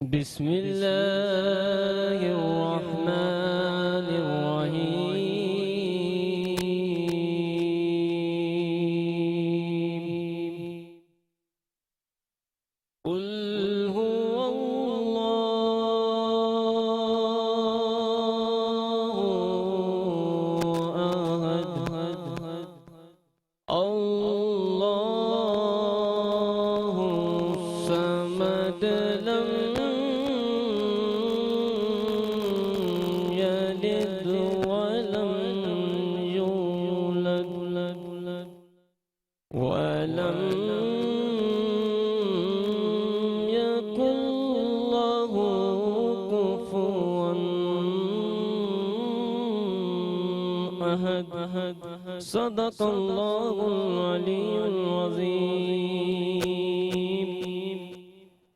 बिस्मिल्लाहिर्रहमानिर्रहीम। कुल हुवल्लाहु अहद, अल्लाहु समद, लम यलिद वलम यूलद वलम यकुल लहू कुफुवन अहद। सदक़ल्लाहुल अलीयुल अज़ीम।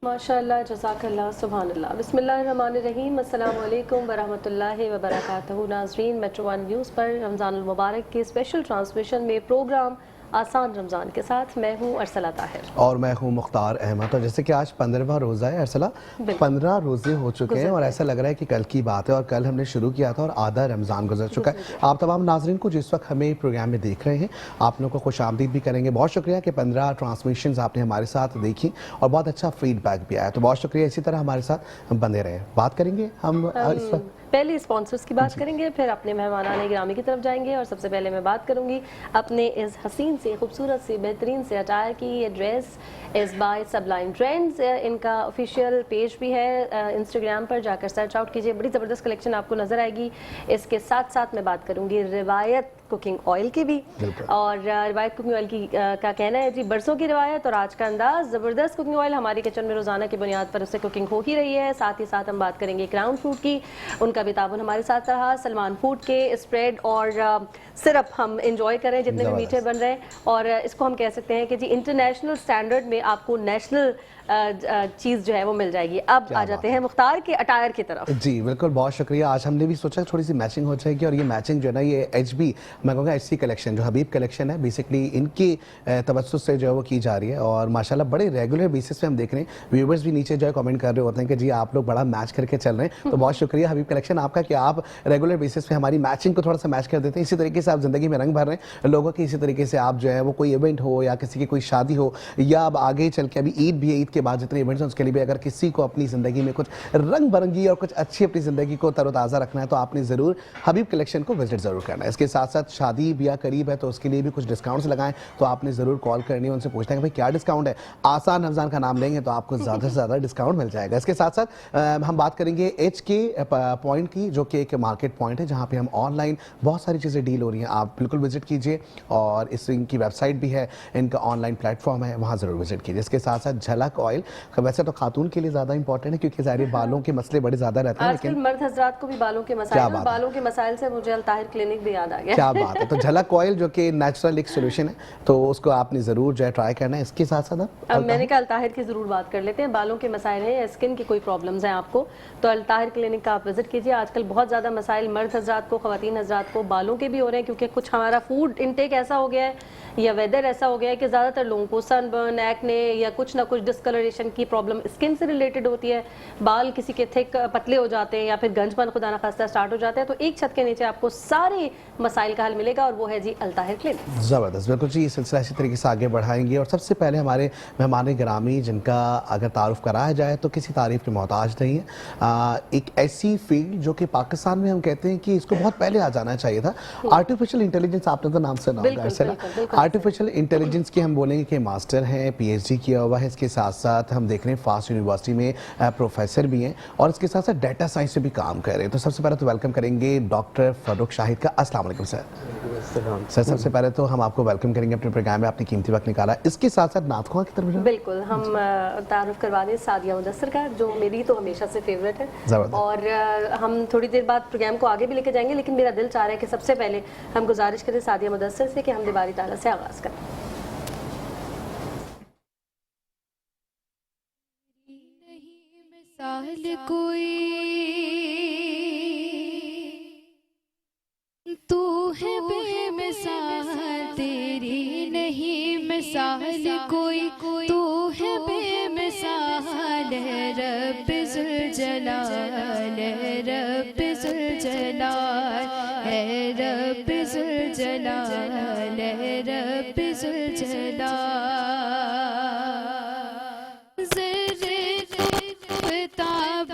माशाअल्लाह, जज़ाकल्लाह, सुभानअल्लाह। बिस्मिल्लाहिर्रहमानिर्रहीम। अस्सलामु अलैकुम वरहमतुल्लाहि वबरकातुहू। नाज़रीन, मेट्रो वन न्यूज़ पर रमज़ानुल मुबारक के स्पेशल ट्रांसमिशन में प्रोग्राम आसान रमज़ान के साथ मैं हूँ अरसला ताहिर और मैं हूँ मुख्तार अहमद। और जैसे कि आज 15वां रोज़ा है अरसला, 15 रोज़े हो चुके हैं और ऐसा लग रहा है कि कल की बात है और कल हमने शुरू किया था और आधा रमज़ान गुजर चुका है। आप तमाम नाज़रीन को जिस वक्त हमें प्रोग्राम में देख रहे हैं, आप लोगों को खुशामदीद भी करेंगे। बहुत शुक्रिया कि 15 ट्रांसमिशन आपने हमारे साथ देखी और बहुत अच्छा फीडबैक भी आया, तो बहुत शुक्रिया। इसी तरह हमारे साथ बने रहें। बात करेंगे हम इस वक्त पहले स्पॉन्सर्स की बात करेंगे, फिर अपने मेहमानाने गिरामी की तरफ जाएंगे। और सबसे पहले मैं बात करूंगी अपने इस हसीन से, खूबसूरत से, बेहतरीन से अटायर की। ये ड्रेस इज़ बाय सबलाइन ट्रेंड्स। इनका ऑफिशियल पेज भी है इंस्टाग्राम पर, जाकर सर्च आउट कीजिए। बड़ी ज़बरदस्त कलेक्शन आपको नज़र आएगी। इसके साथ साथ मैं बात करूंगी रिवायत कुकिंग ऑयल की भी। और रिवायत कुकिंग ऑयल की का कहना है जी, बरसों की रिवायत और आज का अंदाज। ज़बरदस्त कुकिंग ऑयल हमारी किचन में रोज़ाना की बुनियाद पर उससे कुकिंग हो ही रही है। साथ ही साथ हम बात करेंगे क्राउन फूड की, उनका भी ताबन हमारे साथ रहा। सलमान फूड के स्प्रेड और सिरप हम इंजॉय करें जितने भी मीठे बन रहे हैं। और इसको हम कह सकते हैं कि जी इंटरनेशनल स्टैंडर्ड में आपको नेशनल चीज़ जो है वो मिल जाएगी। अब आ जाते हैं मुख्तार के अटायर की तरफ। जी बिल्कुल, बहुत शुक्रिया। आज हमने भी सोचा थोड़ी सी मैचिंग हो जाएगी और ये मैचिंग जो है ना, ये HB मैं कहूँगा HC कलेक्शन जो हबीब कलेक्शन है, बेसिकली इनकी तवज्जुह से जो है वो की जा रही है। और माशाल्लाह बड़े रेगुलर बेसिस पे हम देख रहे हैं, व्यूवर्स भी नीचे जो है कमेंट कर रहे होते हैं कि जी आप लोग बड़ा मैच करके चल रहे हैं। तो बहुत शुक्रिया हबीब कलेक्शन आपका कि आप रेगुलर बेसिस पे हमारी मैचिंग को थोड़ा सा मैच कर देते हैं। इसी तरीके से आप ज़िंदगी में रंग भर रहे हैं लोगों की। इसी तरीके से आप जो है वो कोई इवेंट हो या किसी की कोई शादी हो या अब आगे चल के अभी ईद भी है, ईद के बाद जितने इवेंट्स हैं उसके लिए भी अगर किसी को अपनी ज़िंदगी में कुछ रंग बिरंगी और कुछ अच्छी अपनी ज़िंदगी को तरोताज़ा रखना है तो आपने ज़रूर हबीब कलेक्शन को विजिट ज़रूर करना है। इसके साथ साथ शादी ब्याह करीब है तो उसके लिए भी कुछ डिस्काउंट्स लगाएं, तो आपने ज़रूर कॉल करनी है, उनसे पूछना है कि भाई क्या डिस्काउंट है। आसान रमज़ान का नाम लेंगे तो आपको ज़्यादा से ज़्यादा डिस्काउंट मिल जाएगा। इसके साथ साथ हम बात करेंगे HK पॉइंट की, जो कि एक मार्केट पॉइंट है जहाँ पे हम ऑनलाइन बहुत सारी चीज़ें डील हो रही हैं। आप बिल्कुल विजिट कीजिए और इस इनकी वेबसाइट भी है, इनका ऑनलाइन प्लेटफॉर्म है, वहाँ ज़रूर विजिट कीजिए। इसके साथ साथ झलक ऑयल वैसे तो खातून के लिए ज़्यादा इंपॉर्टेंट है क्योंकि ज़ाहिर बालों के मसले बड़े ज़्यादा रहते हैं, लेकिन मर्द हजरात को भी बालों के मसाइल, बालों के मसाइल से मुझे अल-ताहिर क्लिनिक भी याद आ गया। क्या बात है। तो झलक ऑयल जो कि नेचुरल एक सोल्यूशन है, तो उसको आपने ज़रूर जो है ट्राई करना है। इसके साथ साथ अब मैंने कहा अल-ताहिर की ज़रूर बात कर लेते हैं। बालों के मसाइल हैं या स्किन की कोई प्रॉब्लम्स हैं आपको, तो अल-ताहिर क्लिनिक का आप विजिट कीजिए। आजकल बहुत ज़्यादा मसाइल मर्द हजरात को, ख़वातीन हजरात को बालों के भी हो रहे हैं क्योंकि कुछ हमारा फूड इनटेक ऐसा हो गया है या वेदर ऐसा हो गया है कि ज़्यादातर लोगों को सनबर्न, एक्ने या कुछ ना कुछ डिस्कलरेशन की प्रॉब्लम स्किन से रिलेटेड होती है। बाल किसी के थिक पतले हो जाते हैं या फिर गंजपन खुदा ना खास्ता स्टार्ट हो जाता है। तो एक छत के नीचे आपको सारे मसाइल का हल मिलेगा और वो है जी अल-ताहिर क्लिनिक। ज़बरदस्त, बिल्कुल जी। ये सिलसिला इसी तरीके से आगे बढ़ाएंगे और सबसे पहले हमारे मेहमान गिरामी जिनका अगर तारुफ कराया जाए तो किसी तारीफ़ के मोहताज नहीं है। एक ऐसी फील्ड जो कि पाकिस्तान में हम कहते हैं कि इसको बहुत पहले आ जाना चाहिए था। आर्टिफिशियल इंटेलिजेंस, आपने तो नाम सुना होगा। आर्टिफिशियल इंटेलिजेंस के हम बोलेंगे कि मास्टर हैं, PhD किया हुआ है। इसके साथ साथ हम देख रहे हैं फास्ट यूनिवर्सिटी में प्रोफेसर भी हैं और इसके साथ साथ डाटा साइंस से भी काम कर रहे हैं। तो सबसे पहले तो वेलकम करेंगे डॉक्टर फ़र्रुख शाहिद का। अस्सलाम वालेकुम सर। सर सबसे पहले तो हम आपको वेलकम करेंगे अपने प्रोग्राम में, आपने कीमती वक्त निकाला। इसके साथ साथ नात ख़्वाह की तरफ बिल्कुल हम तारुफ करवा दें सादिया मुदस्सर का, जो मेरी तो हमेशा से फेवरेट है। और हम थोड़ी देर बाद प्रोग्राम को आगे भी लेके जाएंगे, लेकिन मेरा दिल चाह रहा है कि सबसे पहले हम गुजारिश करें सादिया मुदस्सर से कि हम बारी ताला से आगाज़ करें। मिसाल कोई तू है बेमिसाल, तेरी नहीं मिसाल कोई, तू है बेमिसाल रब जलाल है रब जुल जलाल है रब जुल जलाल है रब जुल जलाल ज़र्रे को आफ़ताब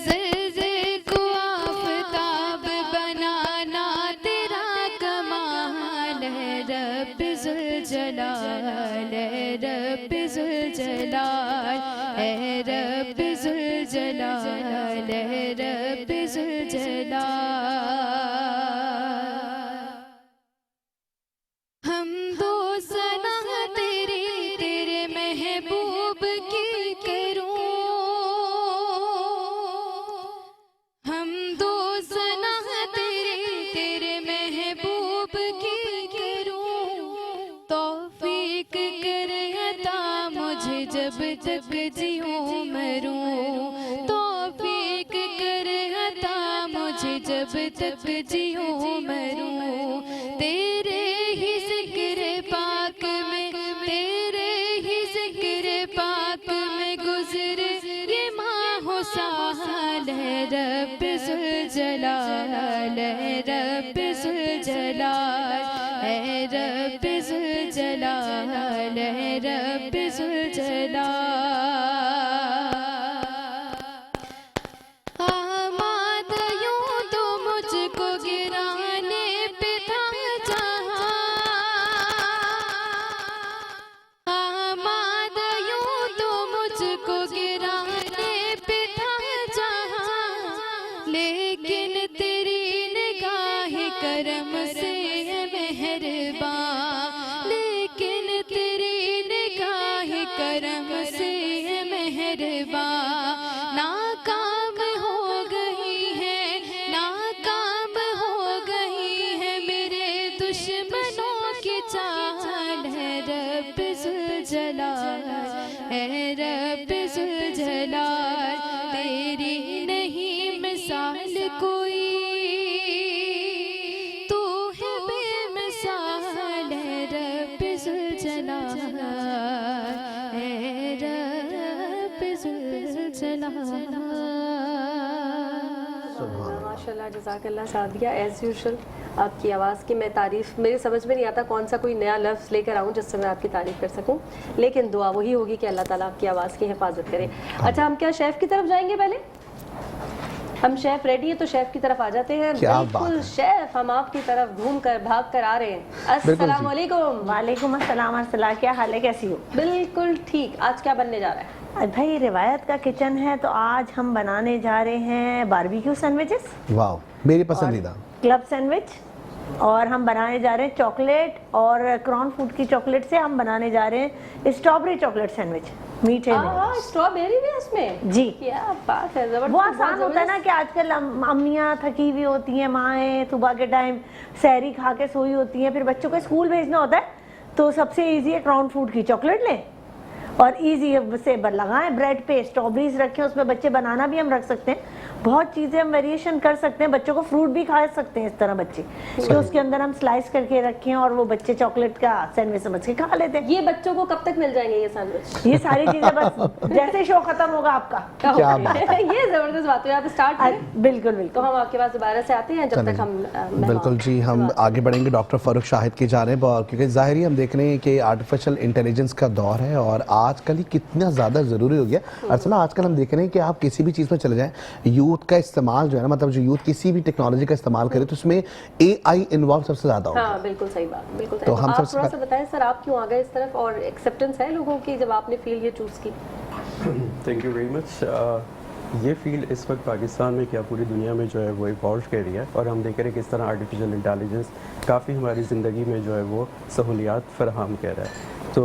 ज़र्रे को आफ़ताब बनाना तेरा कमाल है रब जुल जलाल है रब जुल जलाल है रब जुल जलाल है रब जुल जलाल हम दो सना तेरी तेरे महबूब की करूं हम दो सना तेरी तेरे महबूब की करूं तौफीक कर अता मुझे जब तक जीऊं मरूं तौफीक कर अता मुझे जब तक जीऊं मरूं तेरे ही ज़िक्र पाक में तेरे ही ज़िक्र पाक में गुज़रे ये माहो साल है रब जुल जलाल है रब जुल जलाल है रब जुल जलाल है रब जुल जलाल आमाद यूं तो मुझको गिराने पे था जहां आमाद यूं तो मुझको गिराने पे था जहां लेकिन तेरी निगाह करम से है मेहरबान लेकिन तेरी निगाह करम से है मेहरबान नाकाम हो गई है नाकाम हो गई है मेरे दुश्मनों की चाल है रब जुल जलाल है रब जुल जलाल तेरी नहीं मिसाल कोई तू है बेमिसाल है रब जुल जलाल है रब जुल जलाल माशाल्लाह जज़ाकल्लाह सादिया एज़ यूजुअल आपकी आवाज़ की मैं तारीफ़ मेरी समझ में नहीं आता कौन सा कोई नया लफ्ज़ लेकर आऊँ जिससे मैं आपकी तारीफ़ कर सकूँ लेकिन दुआ वही होगी कि अल्लाह ताला आपकी आवाज़ की हिफाजत करे। अच्छा हम क्या शेफ़ की तरफ जाएंगे पहले हम शेफ़ रेडी है तो शेफ़ की तरफ आ जाते हैं क्या बात बिल्कुल है। शेफ़ हम आपकी तरफ घूम कर भाग कर आ रहे हैं अस्सलाम वालेकुम। वालेकुम अस्सलाम अर्सला क्या हाल है कैसी हो बिल्कुल ठीक आज क्या बनने जा रहा है आज भाई रिवायत का किचन है तो आज हम बनाने जा रहे हैं बारबेक्यू सैंडविचेस वाह मेरी पसंदीदा क्लब सैंडविच और हम बनाने जा रहे हैं चॉकलेट और क्रॉन फूड की चॉकलेट से हम बनाने जा रहे हैं स्ट्रॉबेरी चॉकलेट सैंडविच मीठे में स्ट्रॉबेरी भी है इसमें जी क्या बात है जबरदस्त वो आसान होता है ना कि आजकल अम्मियाँ थकी हुई होती हैं माएँ सुबह के टाइम सहरी खा के सोई होती हैं फिर बच्चों को स्कूल भेजना होता है तो सबसे इजी है क्रॉन फूड की चॉकलेट लें और इजी से लगाएं ब्रेड पे स्ट्रॉबेरीज रखें उसमें बच्चे बनाना भी हम रख सकते हैं बहुत चीज़ें हम वेरिएशन कर सकते हैं बच्चों को फ्रूट भी खा सकते हैं इस तरह बच्चे तो उसके अंदर हम स्लाइस करके रखें और वो बच्चे चॉकलेट का सैंडविच समझ के खा लेते हैं ये बच्चों को कब तक मिल जाएंगे ये सैंडविच ये सारी चीज़ें बस जैसे शो खत्म होगा आपका क्या बात ये जबरदस्त बात है आप स्टार्ट करें बिल्कुल तो बिल्कुल हम आपके पास दोबारा से आते हैं जब तक हम बिल्कुल जी हम आगे बढ़ेंगे डॉक्टर फारूक शाहिद की जानिब और क्योंकि ज़ाहिर ही हम देख रहे हैं कि आर्टिफिशियल इंटेलिजेंस का दौर है और आजकल ही कितना ज़्यादा ज़रूरी हो गया अरसला आजकल हम देख रहे हैं कि आप किसी भी चीज़ में चले जाएं यूथ का इस्तेमाल जो है ना मतलब जो यूथ किसी भी टेक्नोलॉजी का इस्तेमाल करे तो उसमें AI इन्वॉल्व सबसे ज़्यादा होगा हाँ बिल्कुल सही बात बिल्कुल सही तो हम आप सबसे थोड़ा सा बताएं सर आप क्यों आ गए इस तरफ और एक्सेप्टेंस है लोगों की जब आपने फील्ड ये चूज़ की थैंक यू वेरी मच ये फील्ड इस वक्त पाकिस्तान में क्या पूरी दुनिया में जो है वो इवॉल्व कर रही है और हम देख रहे हैं किस तरह आर्टिफिशियल इंटेलिजेंस काफ़ी हमारी ज़िंदगी में जो है वो सहूलियात फराहम कर रहा है तो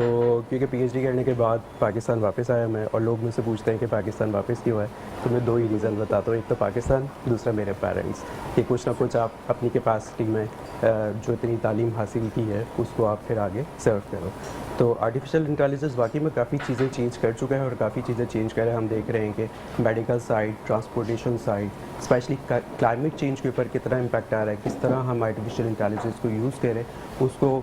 क्योंकि PhD करने के बाद पाकिस्तान वापस आया मैं और लोग मुझसे पूछते हैं कि पाकिस्तान वापस क्यों है तो मैं दो ही रीज़न बताता हूँ एक तो पाकिस्तान दूसरा मेरे पेरेंट्स कि कुछ ना कुछ आप अपनी कैपेसिटी में जो इतनी तालीम हासिल की है उसको आप फिर आगे सर्व करो तो आर्टिफिशियल इंटेलिजेंस वाकई में काफ़ी चीज़ें चेंज कर चुका है और काफ़ी चीज़ें चेंज कर रहे हैं हम देख रहे हैं कि medical side transportation side specially climate change के ऊपर कितना इम्पैक्ट आ रहा है किस तरह हम आर्टिफिशियल इंटेलिजेंस को यूज़ करें उसको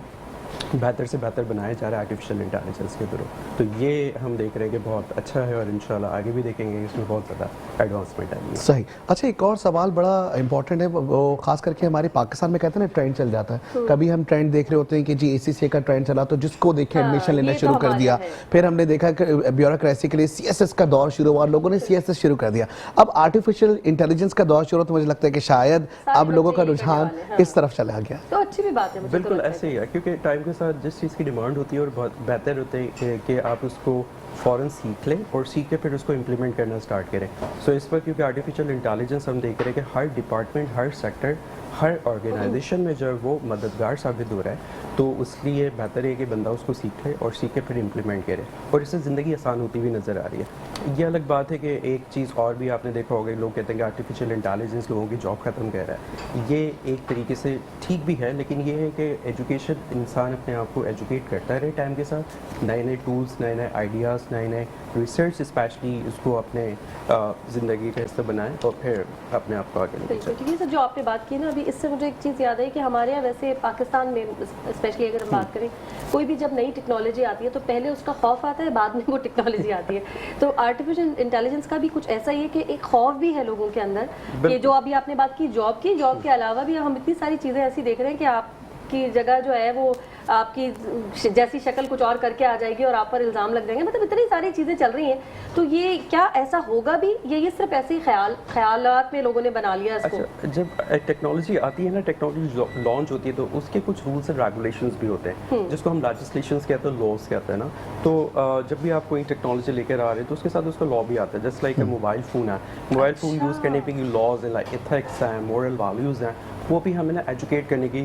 बेहतर से बेहतर बनाया जा रहा है आर्टिफिशियल इंटेलिजेंस के थ्रू। तो ये हम देख रहे हैं कि बहुत अच्छा है और इंशाल्लाह आगे भी देखेंगे इसमें बहुत ज़्यादा एडवांसमेंट आएगी। सही। अच्छा, एक और सवाल बड़ा इंपॉर्टेंट है, वो खास करके हमारे पाकिस्तान में कहते हैं ना ट्रेंड चल जाता है। कभी हम ट्रेंड देख रहे होते हैं कि जी ACCA का ट्रेंड चला तो जिसको देखे एडमिशन लेना ये तो शुरू कर हमारे दिया। है। फिर हमने देखा कि ब्यूरोक्रेसी के लिए CSS का दौर शुरू हुआ, लोगों ने CSS शुरू कर दिया। अब आर्टिफिशियल इंटेलिजेंस का दौर शुरू, तो मुझे लगता है कि शायद सारे अब लोगों का बच्चे ये करने रुझान वाले हैं, हाँ। इस तरफ चला गया। तो अच्छी भी बात है, मुझे तो बिल्कुल लगता है। ऐसे ही है, क्योंकि टाइम के साथ जिस चीज़ की डिमांड होती है और बहुत बेहतर होते हैं कि आप उसको फ़ौरन सीख लें और सीख के फिर उसको इम्प्लीमेंट करना स्टार्ट करें। सो इस पर क्योंकि आर्टिफिशियल इंटेलिजेंस हम देख रहे हैं कि हर डिपार्टमेंट, हर सेक्टर, हर ऑर्गेनाइजेशन में जो है वो मददगार साबित हो रहा है, तो उसलिए बेहतर है कि बंदा उसको सीखे और सीख के फिर इम्प्लीमेंट करे और इससे ज़िंदगी आसान होती हुई नज़र आ रही है। ये अलग बात है कि एक चीज़ और भी आपने देखा होगा, लोग कहते हैं कि आर्टिफिशियल इंटेलिजेंस लोगों की जॉब ख़त्म कर रहा है। ये एक तरीके से ठीक भी है, लेकिन ये है कि एजुकेशन, इंसान अपने आप को एजुकेट करता रहे टाइम के साथ, नए नए टूल्स, नए नए आइडियाज़, नए नए रिसर्च स्पेशली उसको अपने ज़िंदगी का हिस्सा बनाएं और फिर अपने आप को आगे लेके बिल्कुल, चलें। क्योंकि सर जो आपने बात की ना अभी, इससे मुझे एक चीज़ याद आई कि हमारे यहाँ वैसे पाकिस्तान में स्पेशली अगर हम बात करें, कोई भी जब नई टेक्नोलॉजी आती है तो पहले उसका खौफ आता है, बाद में वो टेक्नोलॉजी आती है। तो आर्टिफिशियल इंटेलिजेंस का भी कुछ ऐसा ही है कि एक खौफ भी है लोगों के अंदर, कि जो अभी आपने बात की जॉब के अलावा भी हम इतनी सारी चीज़ें ऐसी देख रहे हैं कि आपकी जगह जो है वो आपकी जैसी शक्ल कुछ और करके आ जाएगी और आप पर इल्ज़ाम लग जाएंगे। मतलब इतनी सारी चीज़ें चल रही हैं, तो ये क्या ऐसा होगा भी, ये सिर्फ ऐसे ही ख्यालात में लोगों ने बना लिया इसको? अच्छा, जब टेक्नोलॉजी आती है ना, टेक्नोलॉजी लॉन्च होती है तो उसके कुछ रूल्स एंड रेगुलेशंस भी होते हैं, जिसको हम लेजिस्लेशंस कहते हैं, लॉज कहते हैं ना। तो जब भी आप कोई टेक्नोलॉजी लेकर आ रहे हैं तो उसके साथ उसका लॉ भी आता है। जस्ट लाइक मोबाइल फ़ोन है, मोबाइल फ़ोन यूज़ करने पे की लॉज हैं, लाइक एथिक्स हैं, मोरल वैल्यूज़ हैं, वो भी हमें ना एजुकेट करने की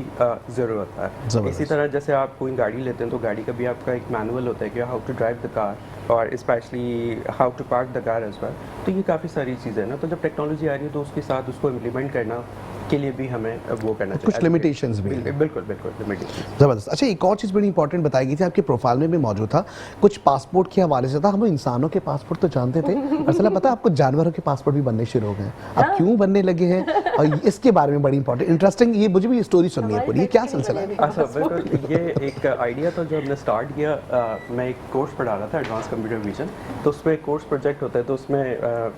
ज़रूरत है। इसी तरह जैसे आप कोई गाड़ी लेते हैं तो गाड़ी का भी आपका एक मैनुअल होता है कि how to drive the car और specially how to park the car as well. तो ये काफ़ी सारी चीज़ें हैं ना, तो जब टेक्नोलॉजी आ रही है तो उसके साथ उसको इम्प्लीमेंट करना के लिए भी हमें वो करना चाहिए। कुछ लिमिटेशंस भी हैं। बिल्कुल बिल्कुल लिमिटेशंस। ज़बरदस्त। अच्छा, एक और चीज़ बड़ी इंपॉर्टेंट बताई गई थी, आपके प्रोफाइल में भी मौजूद था, कुछ पासपोर्ट के हवाले से था। हम इंसानों के पासपोर्ट तो जानते थे, असल पता है आपको जानवरों के पासपोर्ट भी बनने शुरू हो गए हैं। अब क्यों बनने लगे हैं, और इसके बारे में बड़ी इंपॉर्टेंट इंटरेस्टिंग, ये मुझे भी स्टोरी सुननी है पूरी, ये क्या सिलसिला है? अच्छा, बिल्कुल, ये एक आइडिया था जो हमने स्टार्ट किया। मैं एक कोर्स पढ़ा रहा था, एडवांस कंप्यूटर विजन, तो उसमें एक कोर्स प्रोजेक्ट होता है, तो उसमें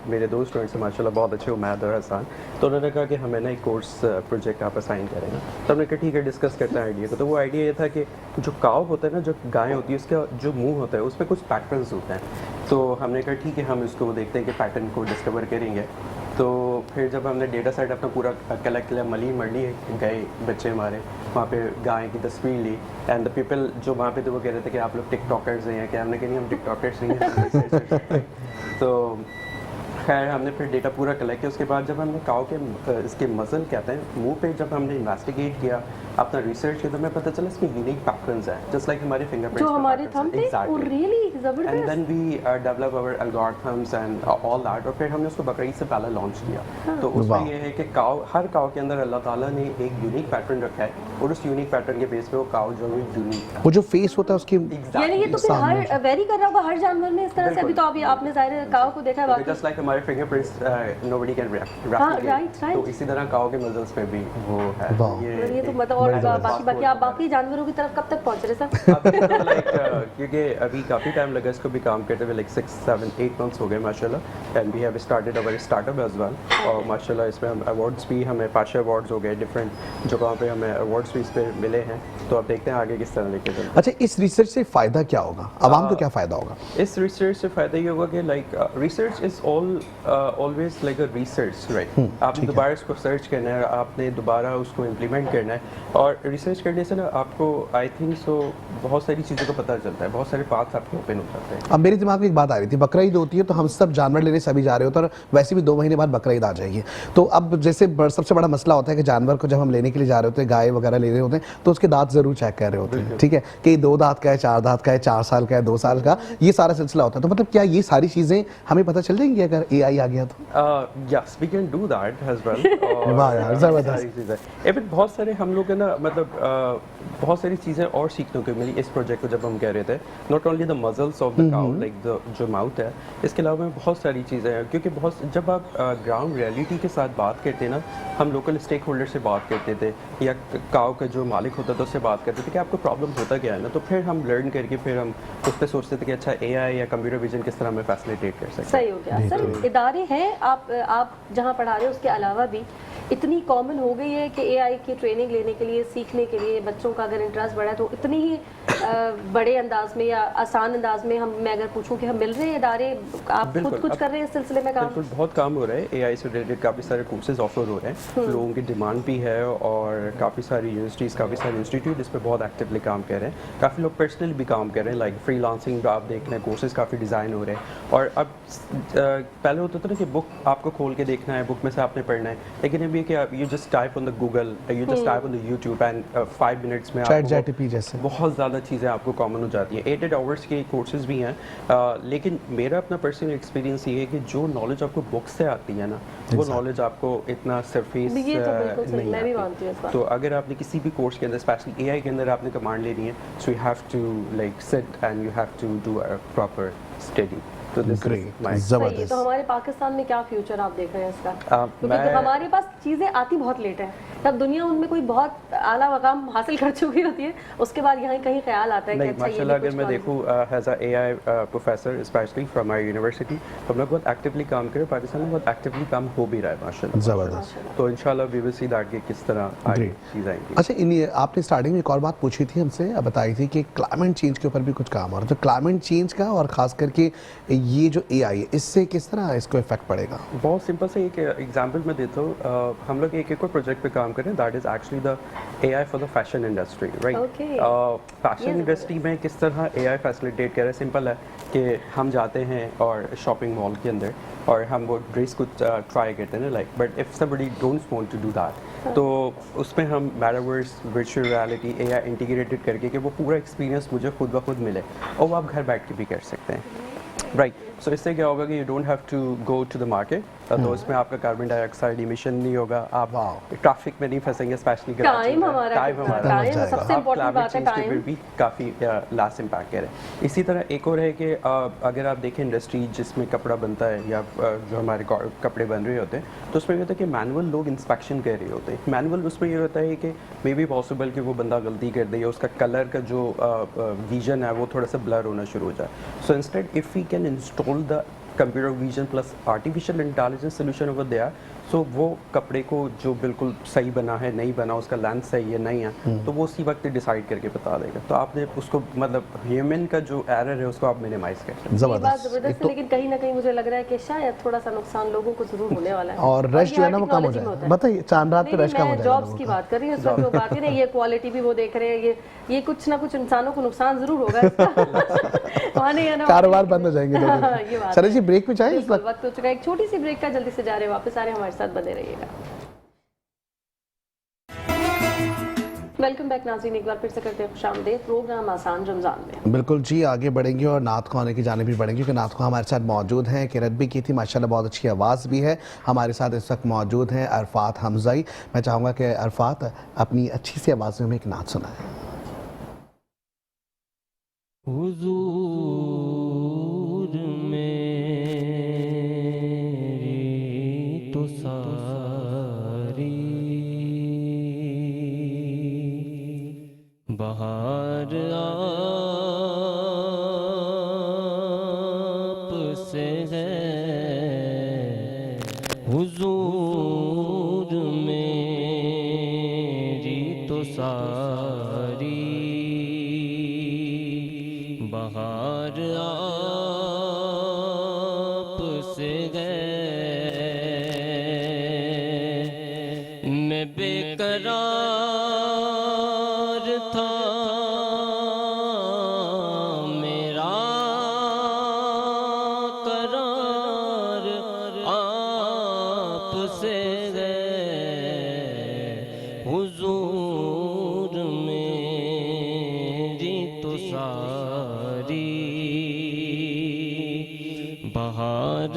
मेरे दो स्टूडेंट्स हैं माशाल्लाह बहुत अच्छे, उमैद और हसन, तो उन्होंने कहा कि हमें ना एक कोर्स प्रोजेक्ट आप असाइन करेंगे। तो हमने कहा ठीक है, डिस्कस करते हैं आइडिया को। तो वो आइडिया ये था कि जो काव होता है ना, जो गाय होती है, उसका जो मुंह होता है उस पर कुछ पैटर्न्स होते हैं। तो हमने कहा ठीक है, हम इसको देखते हैं कि पैटर्न को डिस्कवर करेंगे। तो फिर जब हमने डेटा सेट अपना पूरा कलेक्ट किया, मली गए बच्चे हमारे वहाँ पे गाय की तस्वीर ली, एंड द पीपल जो वहाँ पे थे वो कह रहे थे कि आप लोग टिकटॉकर्स हैं क्या? हमने कहा नहीं, हम टिकटॉकर्स नहीं हैं। तो खैर हमने फिर डेटा पूरा कलेक्ट किया। उसके बाद जब हमने काव के इसके मसल कहते हैं मुंह पे जब हमने इन्वेस्टिगेट किया, अपना रिसर्च किया, तो हमें पता चला इसमें यूनिक पैटर्न्स हैं, जस्ट लाइक हमारे फिंगरप्रिंट्स जो हमारे थंब थे, वो रियली एंड जबरदस्त। Then we develop our algorithms and all that, और फिर हमने उसको बकरीद से पहले लॉन्च किया। तो उसमें ये है कि काव, हर काव के अंदर अल्लाह ताला ने एक यूनिक पैटर्न रखा है, और उस यूनिक पैटर्न के बेस पे वो काव जो है यूनिक है। वो जो फेस होता है उसकी यानी ये तो फिर हर वेरी कर रहा होगा हर जानवर में इस तरह से। अभी तो अभी आपने ज़ाहिर काव को देखा है, बाकी जस्ट लाइक हमारे fingerprints nobody can right, right. तो इसी तरह काव के मसल्स पे भी वो है। वाह। ये तो मतलब, और बाकी आप बाकी जानवरों की तरफ कब तक पहुंच रहे सर? लाइक क्योंकि अभी काफ़ी टाइम लगा इसको भी काम करते हुए, लाइक 6, 7, 8 मंथ्स हो गए माशाल्लाह, and we have started our startup as well. और माशाल्लाह इसमें हम अवार्ड्स भी, हमें पाशा अवार्ड्स हो गए, डिफरेंट जगहों पे हमें अवार्ड्स भी इस पर मिले हैं। तो अब देखते हैं आगे किस तरह लेके चलते हैं। अच्छा, इस रिसर्च से फ़ायदा क्या होगा, आवाम को क्या फ़ायदा होगा? इस रिसर्च से फ़ायदा ये होगा कि like research is always like a research, right? आपने दोबारा इसको सर्च करना है, आपने दोबारा उसको इम्प्लीमेंट करना है, और रिसर्च करने से ना आपको आई थिंक सो बहुत सारी चीज़ों का पता चलता है, बहुत सारे पाथ्स आपके ओपन हो जाते हैं। अब मेरे दिमाग में एक बात आ रही थी, बकरा ईद होती है तो हम सब जानवर लेने सभी जा रहे होते हैं, और वैसे भी 2 महीने बाद बकरा ईद आ जाएगी। तो अब जैसे सबसे बड़ा मसला होता है कि जानवर को जब हम लेने के लिए जा रहे होते हैं, गाय वगैरह ले रहे होते हैं, तो उसके दांत जरूर चेक कर रहे होते हैं, ठीक है, कि 2 दांत का है, 4 दांत का है, 4 साल का है, 2 साल का, ये सारा सिलसिला होता है। तो मतलब क्या ये सारी चीज़ें हमें पता चल जाएंगी अगर AI आ गया तो? Yes, we can do that as well. वाह यार, जबरदस्त। सारी चीज़ें even बहुत सारे हम लोग है ना मतलब बहुत सारी चीज़ें और सीखने को मिली इस प्रोजेक्ट को जब हम कह रहे थे। Not only the muscles of the cow like the जो माउथ है, इसके अलावा बहुत सारी चीज़ें हैं क्योंकि बहुत जब आप ग्राउंड रियलिटी के साथ बात करते हैं ना, हम लोकल स्टेक होल्डर से बात करते थे या काउ का जो मालिक होता था उससे बात करते थे कि आपको प्रॉब्लम होता क्या है ना, तो फिर हम लर्न करके फिर हम उस पर सोचते थे कि अच्छा AI या कंप्यूटर विजन किस तरह हमें फैसिलिटेट कर सकते हैं। सही हो गया सर। इदारे हैं आप जहाँ पढ़ा रहे हो उसके अलावा भी इतनी कॉमन हो गई है कि AI की ट्रेनिंग लेने के लिए, सीखने के लिए बच्चों का अगर इंटरेस्ट बढ़ा है तो इतनी ही बड़े अंदाज में या आसान अंदाज में मैं अगर पूछूं कि हम मिल रहे हैं इदारे, आप खुद कुछ कर रहे हैं इस सिलसिले में काम? बिल्कुल, बहुत काम हो रहा है AI से रिलेटेड, काफ़ी सारे कोर्सेज ऑफर हो रहे हैं, लोगों की डिमांड भी है और काफ़ी सारी यूनिवर्सिटीज़, काफ़ी सारे इंस्टीट्यूट इस पर बहुत एक्टिवली काम कर रहे हैं। काफ़ी लोग पर्सनली भी काम कर रहे हैं, लाइक फ्रीलांसिंग आप देख रहे हैं, कोर्सेज काफ़ी डिज़ाइन हो रहे हैं। और अब पहले होता था ना कि बुक आपको खोल के देखना है, बुक में से आपने पढ़ना है, लेकिन अभी कि you just type on the Google, you just type on the YouTube and 5 minutes में ChatGPT जैसे बहुत ज़्यादा चीज़ें आपको कॉमन हो जाती हैं। 8 आवर्स के कोर्सेज भी हैं, लेकिन मेरा अपना पर्सनल एक्सपीरियंस ये है कि जो नॉलेज आपको बुक से आती है ना, वो नॉलेज आपको इतना सरफेस ये तो बिल्कुल सही, नहीं मैं भी मानती हूँ इस आती। बात। तो अगर आपने किसी भी कोर्स के अंदर, स्पेशली AI के अंदर आपने कमांड लेनी है, so you have to like sit and you have to do a proper study. तो दिस इज ग्रेट, माय सही है। जबरदस्त। तो हमारे पाकिस्तान में क्या फ्यूचर आप देख रहे हैं इसका? क्योंकि मैं- हमारे पास चीज़ें आती बहुत लेट है, तब दुनिया उनमें कोई बहुत आला मकाम हासिल कर चुकी होती है, उसके बाद यहाँ कहीं ख्याल आता है कि नहीं, अच्छा ये माशाल्लाह भी अगर कुछ मैं knowledge देखूँ as a AI professor specially from our university, हम लोग बहुत एक्टिवली काम करें, पाकिस्तान में बहुत एक्टिवली काम हो भी रहा है माशाल्लाह। जबरदस्त। तो इंशाल्लाह वी विल सी दैट कि किस तरह आगे Great. चीज़ आएंगी। अच्छा, आपने स्टार्टिंग में एक और बात पूछी थी हमसे, बताई थी कि क्लाइमेट चेंज के ऊपर भी कुछ काम हो रहा है, तो क्लाइमेट चेंज का और खास करके ये जो AI है, इससे किस तरह इसको इफेक्ट पड़ेगा? बहुत सिंपल से एक एग्जांपल मैं देता हूँ। हम लोग एक और प्रोजेक्ट पे काम कर रहे हैं, that is actually the AI for the fashion industry, right? Okay. Fashion industry में किस तरह AI फैसिलिटेट कर रहा है, सिंपल है कि हम जाते हैं और शॉपिंग मॉल के अंदर और हम वो ड्रेस को ट्राई करते हैं ना, like, but if somebody don'ts want to do that, तो उसमें हम metaverse, virtual reality, AI integrated करके कि वो पूरा एक्सपीरियंस मुझे खुद ब खुद मिले और वो आप घर बैठ के भी कर सकते हैं, राइट? सो इससे क्या होगा कि you don't have to go to the market, तो इसमें आपका कार्बन डाइऑक्साइड इमिशन नहीं होगा, आप ट्रैफिक में नहीं फंसेंगे, स्पेशली टाइम हमारा टाइम जाएगा। सबसे इम्पोर्टेंट बात है, टाइम भी काफ़ी लास्ट इम्पैक्ट कर रहे हैं। इसी तरह एक और है कि अगर आप देखें इंडस्ट्री जिसमें कपड़ा बनता है या जो हमारे कपड़े बन रहे होते हैं, तो उसमें ये होता है कि मैनुअल लोग इंस्पेक्शन कर रहे होते हैं। मैनुअल उसमें ये होता है कि मे बी पॉसिबल कि वो बंदा गलती कर दे या उसका कलर का जो विजन है वो थोड़ा सा ब्लर होना शुरू हो जाए। So instead if we can install the computer vision plus artificial intelligence solution over there, so वो कपड़े को जो बिल्कुल सही बना है, नहीं बना, उसका लेंथ सही है, नहीं है, तो वो उसी वक्त डिसाइड करके बता देगा। तो आपने उसको मतलब ह्यूमन का जो एरर है उसको आप मिनिमाइज कर सकते हैं। ये बात जबरदस्त है, लेकिन कहीं ना कहीं मुझे लग रहा है कि शायद थोड़ा सा नुकसान लोगों को जरूर होने वाला है, और रश जो है ना वो कम हो टेक्नोलॉजी में होता जाएगा। है। बताइए, चांद रात पे रश कम हो मैं जाएगा जॉब्स लोगों की का। बात कर रही हूँ, इस वक्त जो बात है ना, ये क्वालिटी भी वो देख रहे हैं, ये कुछ ना कुछ इंसानों को नुकसान जरूर होगा इसका। वहाँ नहीं है ना, कारोबार बंद हो जाएंगे लोगों हाँ, के। ये बात सर है। जी, ब्रेक पे जाएं इस बिल्कुल, वक्त? वक्त हो चुका है, एक छोटी सी ब्रेक का, जल्दी से जा रहे हैं वापस आ रहे हैं, हमारे साथ बने रहिएगा। वेलकम बैक नाज़रीन, एक बार फिर से करते हैं खुशामदीद प्रोग्राम आसान रमज़ान में। बिल्कुल जी, आगे बढ़ेंगे और नात ख़वाने की जानिब भी बढ़ेंगे, क्योंकि नात ख़वान हमारे साथ मौजूद हैं। किरत भी की थी, माशाल्लाह बहुत अच्छी आवाज़ भी है। हमारे साथ इस वक्त मौजूद हैं अरफात हमज़ाई। मैं चाहूँगा कि अरफात अपनी अच्छी सी आवाज़ में हमें एक नात सुनाएं। हुजूर मेरी तो सारी बहार आप से है, हुजूर मेरी तो सारी बहार आप से गए। मैं बेकरार था, मेरा करार आप से गए, हुजूर मेरी तो सारी बहार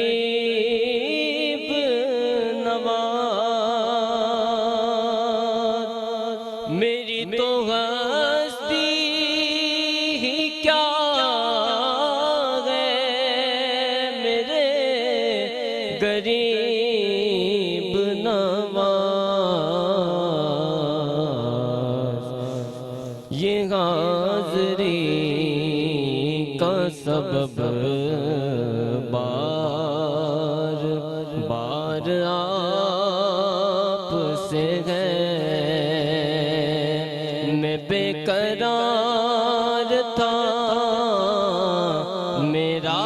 गरीब नवाज मेरी तो हस्ती ही क्या है मेरे गरीब नवाज ये हाज़री का सबब बार बार आप से है मैं बेकरार था मेरा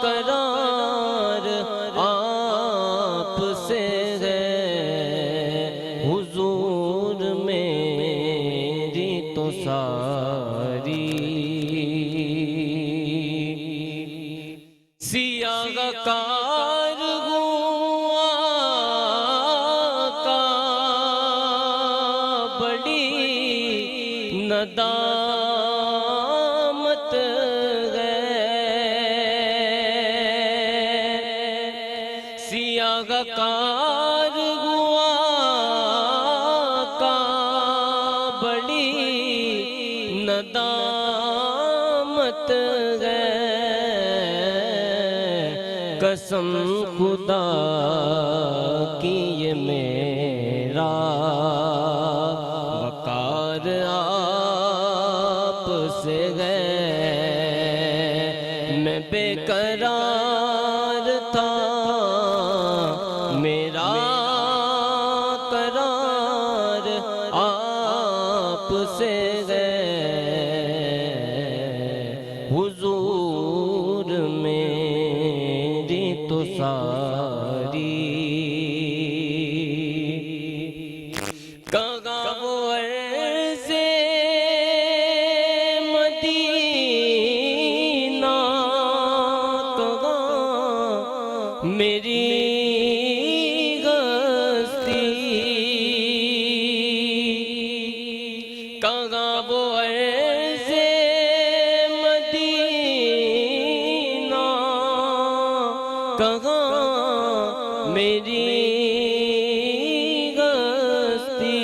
करार आप से है हुजूर मेरी तो सारी सियाह कार हुआ का बड़ी नदामत है सियाह कार हुआ का बड़ी नदामत है कसम खुदा की ये मेरा वकार आप से है मैं बेकरार था मेरा करार आप से है हुजूर मेरी तो सारी कहाँ वो अर्ज़े मदीना कहाँ मेरी हस्ती कहाँ वो अर्ज़े मदीना कहाँ मेरी हस्ती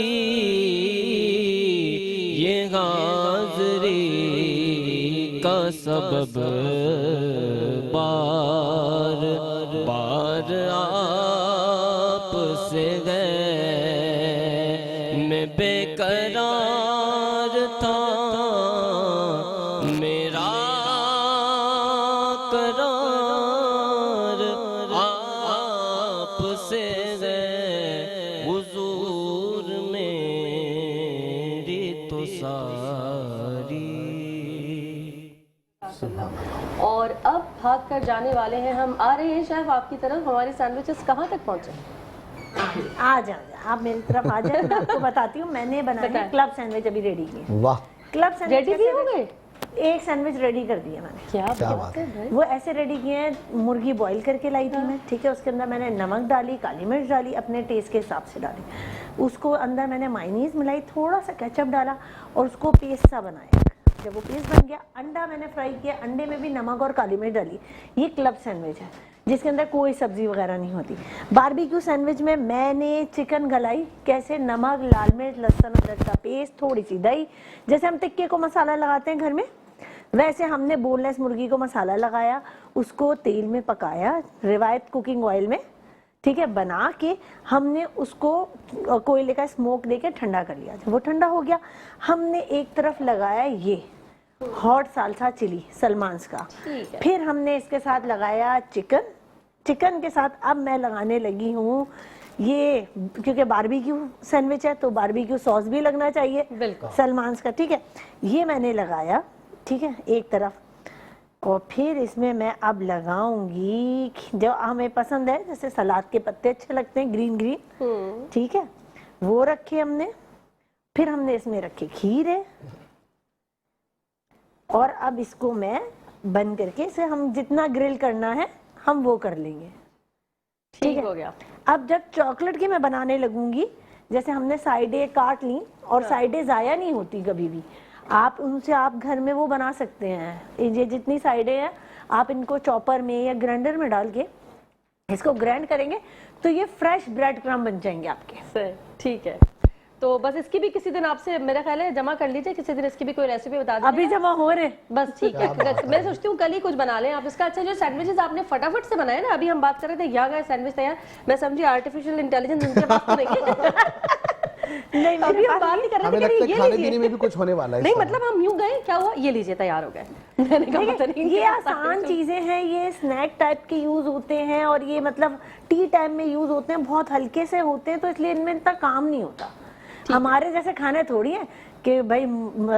ये हाज़री का सबब बार बार आप से है मैं बेकरार था मेरा करार आप से है हुजूर मेरी तो सारी और अब भाग कर जाने वाले हैं हम। आ रहे हैं शेफ आपकी तरफ। हमारे सैंडविचेस कहाँ तक पहुँचे? आ जाओ आप मेरी तरफ आ जाए। मैं आपको बताती हूँ मैंने बनाए बताएं। क्लब सैंडविच अभी रेडी किए। वाह क्लब सैंडविच रेडी भी हो गए? एक सैंडविच रेडी कर दिया मैंने। क्या क्या बात बात है भाई। वो ऐसे रेडी किए हैं, मुर्गी बॉईल करके लाई थी मैं, ठीक है। उसके अंदर मैंने नमक डाली, काली मिर्च डाली, अपने टेस्ट के हिसाब से डाली। उसको अंदर मैंने मायनीज मिलाई, थोड़ा सा केचप डाला और उसको पेस्ट सा बनाया। जब वो पेस्ट बन गया, अंडा मैंने फ्राई किया, अंडे में भी नमक और काली मिर्च डाली। ये क्लब सैंडविच है जिसके अंदर कोई सब्जी वगैरह नहीं होती। बारबेक्यू सैंडविच में मैंने चिकन गलाई, कैसे नमक, लाल मिर्च, लहसुन अदरक का पेस्ट, थोड़ी सी दही, जैसे हम टिक्के को मसाला लगाते हैं घर में, वैसे हमने बोनलेस मुर्गी को मसाला लगाया, उसको तेल में पकाया रिवायत कुकिंग ऑयल में, ठीक है। बना के हमने उसको कोयले का स्मोक देके ठंडा कर लिया। जब वो ठंडा हो गया, हमने एक तरफ लगाया ये हॉट साल्सा चिली सलमान्स का, फिर हमने इसके साथ लगाया चिकन। चिकन के साथ अब मैं लगाने लगी हूँ ये, क्योंकि बारबेक्यू सैंडविच है तो बारबेक्यू सॉस भी लगना चाहिए बिल्कुल सलमान्स का, ठीक है। ये मैंने लगाया, ठीक है, एक तरफ। और फिर इसमें मैं अब लगाऊंगी जो हमें पसंद है, जैसे सलाद के पत्ते अच्छे लगते हैं, ग्रीन ग्रीन, ठीक है, वो रखे हमने। फिर हमने इसमें रखे खीरे, और अब इसको मैं बंद करके इसे हम जितना ग्रिल करना है हम वो कर लेंगे, ठीक हो है। गया। अब जब चॉकलेट की मैं बनाने लगूंगी, जैसे हमने साइडें काट ली, और साइडें ज़ाया नहीं होती कभी भी, आप उनसे आप घर में वो बना सकते हैं। ये जितनी साइडें हैं आप इनको चॉपर में या ग्राइंडर में डाल के इसको ग्राइंड करेंगे तो ये फ्रेश ब्रेड क्रम्ब बन जाएंगे आपके। सही, ठीक है। तो बस इसकी भी किसी दिन आपसे मेरा ख्याल है जमा कर लीजिए, किसी दिन इसकी भी कोई रेसिपी बता दीजिए। अभी जमा हो रहे हैं। बस ठीक है, मैं सोचती हूँ कल ही कुछ बना लें आप इसका। अच्छा, जो सैंडविचेस आपने फटाफट से बनाए ना, अभी हम बात कर रहे थे यहाँ गए सैंडविच तैयार, मैं समझी आर्टिफिशियल इंटेलिजेंस इनके पास तो नहीं नहीं, अभी हम बात नहीं कर हमें रहे लगता थे है कि खाने ये पीने में भी कुछ होने वाला है नहीं, इस मतलब हम यूं गए, क्या हुआ, ये लीजिए तैयार हो गए। मैंने कहा पता नहीं ये आसान चीजें हैं, ये स्नैक टाइप के यूज होते हैं और ये मतलब टी टाइम में यूज होते हैं, बहुत हल्के से होते हैं, तो इसलिए इनमें इतना काम नहीं होता। हमारे जैसे खाने थोड़ी है कि भाई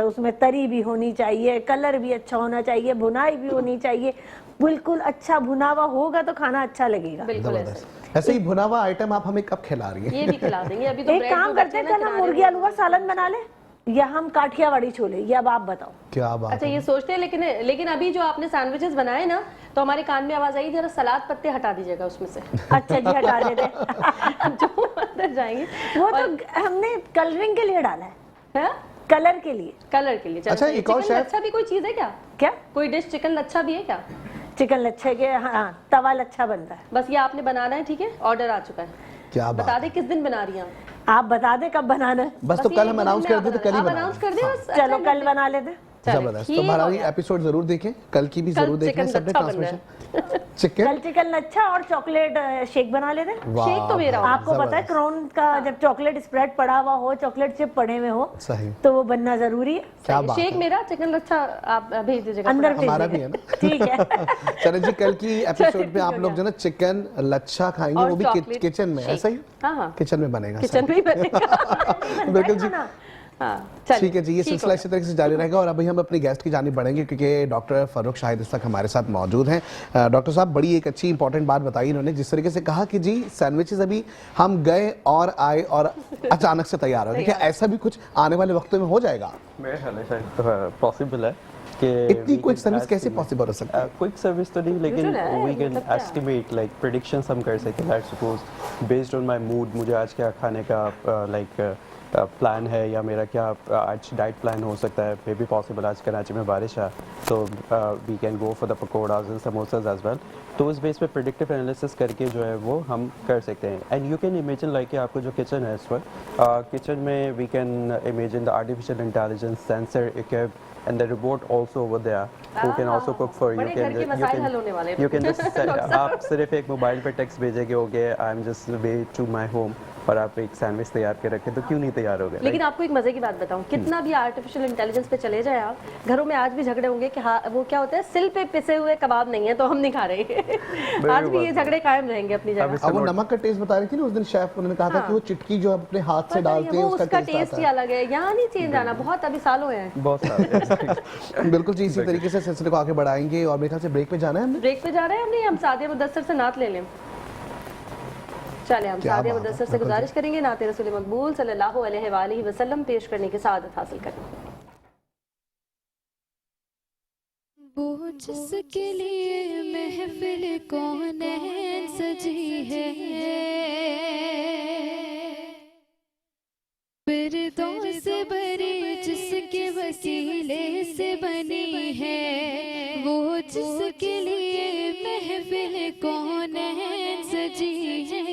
उसमें तरी भी होनी चाहिए, कलर भी अच्छा होना चाहिए, भुनाई भी होनी चाहिए। बिल्कुल अच्छा भुना हुआ होगा तो खाना अच्छा लगेगा। बिल्कुल ऐसे। जबरदस्त। ऐसे ही भुना हुआ आइटम आप हमें कब खिला रही है? ये भी खिला देंगे। अभी तो एक ब्रेड काम जो करते बचे हैं, ना कल हम किनारे मुर्गी में- आलू का सालन बना ले या हम काठियावाड़ी छोले, ये अब आप बताओ। क्या बात अच्छा, है। ये सोचते हैं, लेकिन अभी जो आपने सैंडविचेस बनाए ना, तो हमारे कान में आवाज आई, जरा सलाद पत्ते हटा दीजिएगा उसमें से। अच्छा जी, हटा देते। जो अंदर जाएंगे वो तो हमने कलरिंग के लिए डाला है, है कलर के लिए। कलर के लिए। अच्छा, एक और चिकन शेफ- लच्छा भी कोई चीज है क्या? क्या कोई डिश चिकन लच्छा भी है क्या? चिकन लच्छे के, हाँ, तवा लच्छा बनता है। बस ये आपने बनाना है, ठीक है, ऑर्डर आ चुका है। क्या बात बता है। दे किस दिन बना रही हैं आप बता दे कब बनाना है। बस तो ये कल एक हम दो अनाउंस दिन कर में दे तो कल ही आप बना अनाउंस कर दे बस। चलो अच्छा, कल बना लेते हैं। चलें, जबरदस्त। ठीक तो हो महारानी गया। एपिसोड जरूर देखें, कल की भी कल जरूर देखना, चिकन सबने लच्छा बन रहा ट्रांसमिशन चिकन। कल चिकन लच्छा और चॉकलेट शेक बना लेते हैं। वाह, शेक तो मेरा होगा। आपको पता है क्राउन का जब चॉकलेट स्प्रेड पड़ा हुआ हो, चॉकलेट चिप पड़े हुए हो, सही। तो वो बनना जरूरी है। क्या बात शेक है। मेरा, चिकन लच्छा आप भेज दीजिएगा। अंदर भेज हमारा देंगे। भी है ना। ठीक है। चलो जी, कल की एपिसोड ठीक पे आप हो लोग गया। जो ना चिकन लच्छा खाएंगे, और वो भी chocolate किचन में, shake। ऐसा ही हाँ हाँ, किचन में बनेगा। किचन में ही बनेगा। बिल्कुल जी। हाँ, चलिए, ठीक है जी, ये ठीक सिलसिला हो इसी तरीके से जारी रहेगा और अभी हम अपनी गेस्ट की जानिब बढ़ेंगे क्योंकि डॉक्टर फर्रुख शाहिद इस तक हमारे साथ मौजूद हैं। डॉक्टर साहब, बड़ी एक अच्छी इंपॉर्टेंट बात बताई इन्होंने, जिस तरीके से कहा कि जी सैंडविचेस अभी हम गए और आए और अचानक से तैयार हो गए, क्या ऐसा भी कुछ आने वाले वक्तों में हो जाएगा? मेरे ख्याल है शायद पॉसिबल है कि इतनी क्विक सर्विस कैसे पॉसिबल हो सकती है? क्विक सर्विस तो नहीं, लेकिन Usual है, वी कैन मतलब क्या? एस्टिमेट लाइक प्रेडिक्शंस हम कर सकते हैं। Let's suppose based on my mood, मुझे आज क्या खाने का लाइक प्लान है या मेरा क्या आज डाइट प्लान हो सकता है। मे बी पॉसिबल आज कराची में बारिश है तो we can go for the pakoras and samosas as well. तो उस बेस पे प्रेडिक्टिव एनालिसिस करके जो है वो हम कर सकते हैं। And you can imagine like आपको जो किचन है इस वक्त, किचन में we can imagine the artificial intelligence sensor equipped and the robot also over there who can also cook for you। बड़े घर के मसाइल हल होने वाले हैं। you can just आप सिर्फ एक मोबाइल पे टेक्स्ट भेजेंगे, हो गया I am just way to my home, और आप एक सैंडविच तैयार के रखें तो क्यों नहीं तैयार हो गया। लेकिन आपको एक मजे की बात बताऊं, कितना भी आर्टिफिशियल इंटेलिजेंस पे चले जाए आप, घरों में आज भी झगड़े होंगे कि हाँ वो क्या होता है, सिल पे पिसे हुए कबाब नहीं है तो हम नहीं खा रहे। आज भी ये झगड़े कायम रहेंगे अपनी अब जगह। अब वो नमक का टेस्ट बता रही थी ना उस दिन शेफ, उन्होंने कहा था कि वो चिटकी जो अपने हाथ से डालते हैं वो उसका उसका टेस्ट ही अलग है, यहाँ नहीं चेंज आना, बहुत अभी साल हुए हैं। बहुत सारे बिल्कुल जी, इसी तरीके से सिलसिले को आगे बढ़ाएंगे और मेरे ख्याल से ब्रेक पे जाना है हमने। ब्रेक पे जा रहे हैं हम, नहीं हम सादिया मुदस्सर से नात ले लें। चले, हम क्या सादिया बात है, मुदस्सर से बिल्कुल गुजारिश करेंगे नाते रसूल मकबूल सल्लल्लाहु अलैहि वसल्लम पेश करने की सआदत हासिल करें। वो जिसके लिए महफिल कौन सजी है, फिरदौस बरी जिसके वसीले से बनी है, वो जिसके लिए महफिल कौन सजी है,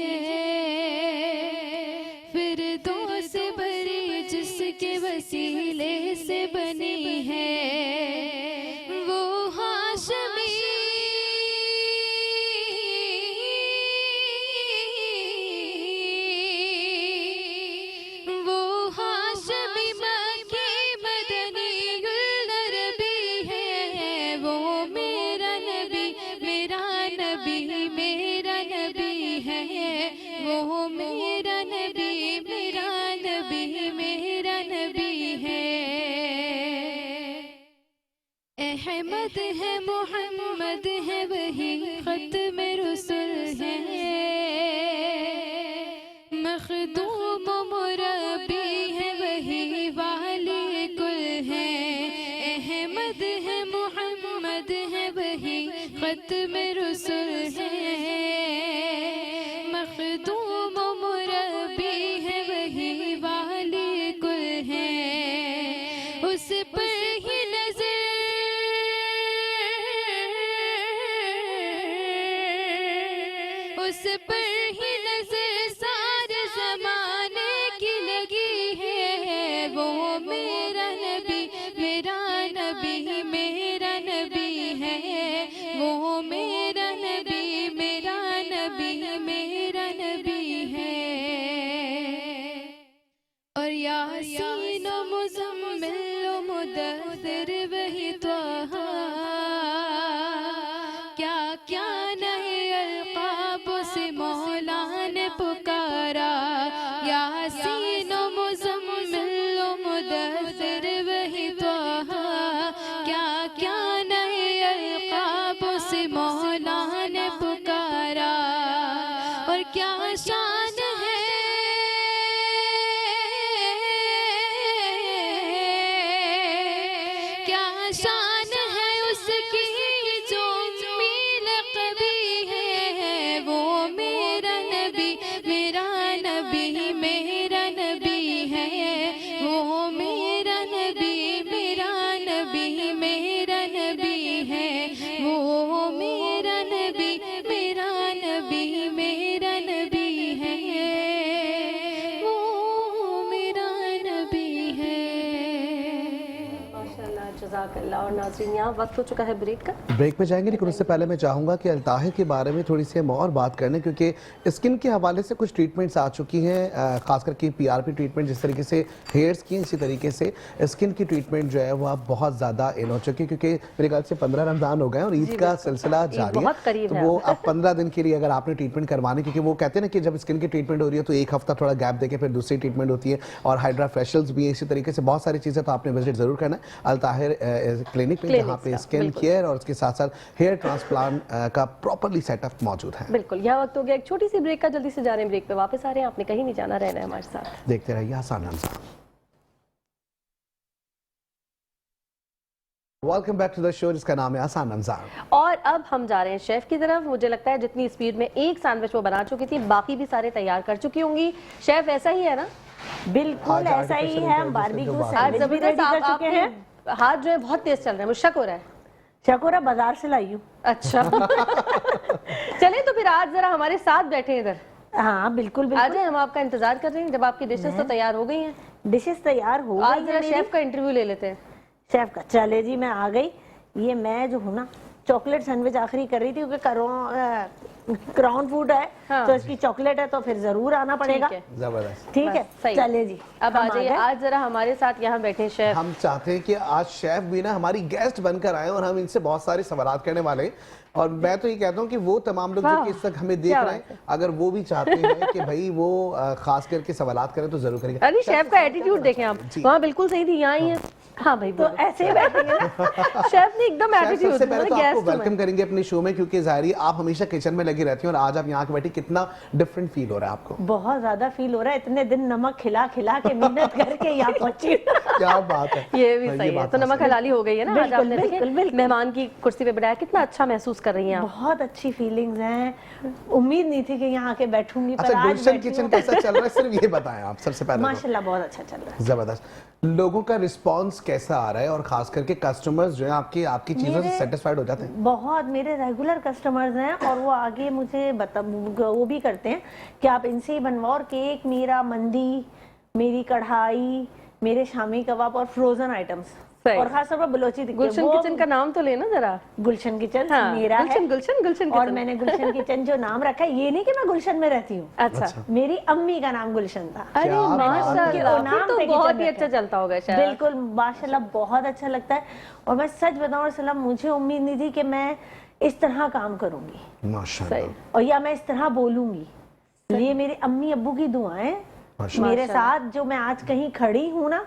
फिरदौस बरी जिसके वसीले से बनी है, वो हाशमी वो हाशमी मक्की मदनीयुल अरबी है, वो मेरा नबी मेरा नबी मेरा नबी है, वो मेरा नबी मेरा नबी मेरा नबी है। अहमद है मोहम्मद है वही खत्म रुसुल है, मखदूम मुरब्बी है वही वाली कुल है। अहमद है मोहम्मद है वही खत्म रुसुल है, मखदूम मुरब्बी है वही वाली कुल है। उस पर ही नजर उस पर ही नजर सारे जमाने की लगी है। वो मेरा नबी मेरा नबी मेरा नबी है। वो मेरा नबी मेरा नबी मेरा नबी है। और यासीन व मुज़म्मिल व मुदस्सिर वही त्वाहा, क्या क्या नए अलक़ाब से मौला ने पुकारा। यासीन व मुज़म्मिल व मुदस्सिर वही त्वाहा, क्या क्या नए अलक़ाब से मौला ने पुकारा। और क्या शान है क्या शान है उसकी जो मील कभी है। वो मेरा नबी मेरा नबी मेरा नबी है। वो मेरा नबी मेरा नबी मेरा नबी है। वो मेरा नबी मेरा नबी मेरा नबी है। वो मेरा नबी है। माशाल्लाह, जज़ाकल्लाह। और नाज़रीन, यहाँ वक्त हो चुका है ब्रेक का। ब्रेक में जाएंगे, लेकिन उससे पहले मैं चाहूँगा कि अल्ताहिर के बारे में थोड़ी सी हम और बात कर लें, क्योंकि स्किन के हवाले से कुछ ट्रीटमेंट्स आ चुकी हैं, खास करके पीआरपी ट्रीटमेंट। जिस तरीके से हेयर्स की, इसी तरीके से स्किन की ट्रीटमेंट जो है वो अब बहुत ज़्यादा इन हो चुकी है, क्योंकि मेरे ख्याल से 15 रमज़ान हो गए और ईद का सिलसिला जारी है। बहुत करीब तो है वो अब 15 दिन के लिए अगर आपने ट्रीटमेंट करवानी, क्योंकि वो कहते हैं ना कि जब स्किन की ट्रीटमेंट हो रही है तो एक हफ्ता थोड़ा गैप देके फिर दूसरी ट्रीटमेंट होती है, और हाइड्रा फेशियल्स भी है, इसी तरीके से बहुत सारी चीज़ें। तो आपने विजिट ज़रूर करना है अल्ताहिर क्लिनिक में, जहाँ पे स्किन केयर और उसके साथ साथ हेयर ट्रांसप्लांट का प्रॉपरली सेटअप मौजूद है। बिल्कुल, यह वक्त हो गया एक छोटी सी ब्रेक का। जल्दी से जा रहे हैं ब्रेक पे, वापस आ रहे हैं। आपने कहीं नहीं जाना, रहना है हमारे साथ। देखते रहिए Aasan Ramzan. Welcome back to the show, जिसका नाम है आसान रमज़ान। और अब हम जा रहे हैं शेफ की तरफ। मुझे लगता है जितनी स्पीड में एक सैंडविच वो बना चुकी थी, बाकी भी सारे तैयार कर चुकी होंगी। शेफ ऐसा ही है ना? बिल्कुल आज ऐसा ही artificial है। हम intelligence बारबेक्यू जो बात आज सैंडविच भी रेडी कर चुके हैं। आपके हाथ जो है बहुत तेज चल रहे हैं, मुझे शक हो रहा है। शकोरा बाजार से लाई हूँ। अच्छा चलिए, तो फिर आज जरा हमारे साथ बैठे इधर। हाँ बिल्कुल आ बिल्कुल। जाए, हम आपका इंतजार कर रहे हैं। जब आपकी डिशेस तो तैयार हो गई हैं, डिशेस तैयार हो आज गई जरा हैं शेफ का इंटरव्यू ले लेते हैं। शेफ का। चले जी, मैं आ गई। ये मैं जो हूँ ना, चॉकलेट सैंडविच आखिरी कर रही थी, क्योंकि क्राउन फूड है। हाँ। तो इसकी चॉकलेट है, तो फिर जरूर आना पड़ेगा। ठीक है। जबरदस्त। ठीक बस, है, सही। चले जी। अब हम आ जाइए, गए। आज जरा हमारे साथ यहाँ बैठे शेफ। हम चाहते हैं कि आज शेफ भी ना हमारी गेस्ट बनकर आए और हम इनसे बहुत सारे सवाल करने वाले हैं। और मैं तो ये कहता हूँ कि वो तमाम लोग जो कि इस वक्त हमें देख क्या रहे हैं, अगर वो भी चाहते हैं कि भाई वो खास करके सवाल करें तो जरूर करेंगे। अरे शेफ का एटीट्यूड देखें आप, जी। वहाँ बिल्कुल सही थी, यहाँ ही है। हाँ भाई, तो ऐसे ही बैठेंगे ना। शेफ ने एकदम शेफ, एटीट्यूड। सबसे पहले तो आपको वेलकम करेंगे अपने शो में, क्योंकि जाहिर है आप हमेशा किचन में लगी रहती हैं और आज आप यहाँ के बैठी, कितना डिफरेंट फील हो रहा है आपको? बहुत ज्यादा फील हो रहा है। इतने दिन नमक खिला खिला के मेहनत करके यहाँ पहुंची। क्या बात है। ये भी हाँ, सही है। बात तो नमक हलाली हो गई है ना आज। बिल्कुल, आपने बिल्कुल, देखे बिल्कुल। मेहमान की कुर्सी पे बैठाया, कितना अच्छा महसूस कर रही हैं आप। बहुत अच्छी फीलिंग्स हैं। उम्मीद नहीं थी कि यहाँ आके बैठूंगी, पर अच्छा, आज गुलशन बैठी किचन हूँ। कैसा चल रहा है, सिर्फ ये बताएं आप सबसे पहले। तो। माशाल्लाह बहुत अच्छा चल रहा है। जबरदस्त। लोगों का रिस्पांस कैसा आ रहा है, और खास करके कस्टमर्स जो है आपकी चीजों से सेटिस्फाइड हो जाते हैं? बहुत मेरे रेगुलर कस्टमर्स हैं, और वो आगे मुझे वो भी करते हैं कि आप इनसे ही बनवाओ। और केक, मेरा मंदी, मेरी कढ़ाई, मेरे शामी कबाब और फ्रोजन आइटम्स, सही। और खासतौर पर बलोची टिक्के। गुलशन वो किचन का नाम तो लेना जरा। गुलशन किचन हाँ, मेरा है। गुलशन और किचन। मैंने गुलशन किचन जो नाम रखा है, ये नहीं कि मैं गुलशन में रहती हूँ। अच्छा। मेरी अम्मी का नाम गुलशन था। अरे क्या बात है। माशाल्लाह, नाम फिर तो पे बहुत किचन ही रखा अच्छा है। चलता होगा शायद। बिल्कुल माशाल्लाह, बहुत अच्छा लगता है। और मैं सच बताऊं सलाम, मुझे उम्मीद नहीं थी कि मैं इस तरह काम करूंगी, माशाल्लाह। और या मैं इस तरह बोलूंगी। ये मेरे अम्मी अब्बू की दुआएं माशाल्लाह। मेरे साथ, जो मैं आज कहीं खड़ी हूँ ना,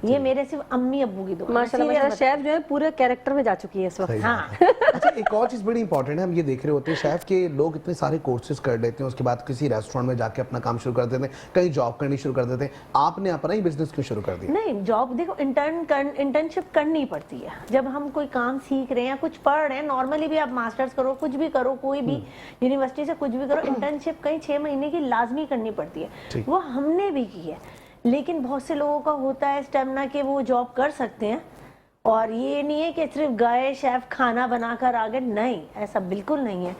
ये मेरे सिर्फ अम्मी अब्बू की दुआ। माशाल्लाह माशाल्लाह, शेफ जो है पूरे कैरेक्टर में जा चुकी है इस वक्त। सही हाँ। बात है। अच्छा, एक और चीज बड़ी इंपॉर्टेंट है, हम ये देख रहे होते हैं शेफ के लोग इतने सारे कोर्सेज कर लेते हैं, उसके बाद किसी रेस्टोरेंट में जाके अपना काम शुरू कर देते हैं, कहीं जॉब करनी शुरू कर देते हैं। आपने अपना ही बिजनेस क्यों शुरू कर दिया? नहीं, जॉब देखो, इंटर्नशिप करनी पड़ती है जब हम कोई काम सीख रहे हैं या कुछ पढ़ रहे हैं। नॉर्मली भी आप मास्टर्स करो, कुछ भी करो, कोई भी यूनिवर्सिटी से कुछ भी करो, इंटर्नशिप कहीं 6 महीने की लाजमी करनी पड़ती है। ठीक। वो हमने भी की है, लेकिन बहुत से लोगों का होता है स्टेमिना कि वो जॉब कर सकते हैं, और ये नहीं है कि सिर्फ गए शेफ खाना बनाकर आ गए। नहीं, ऐसा बिल्कुल नहीं है।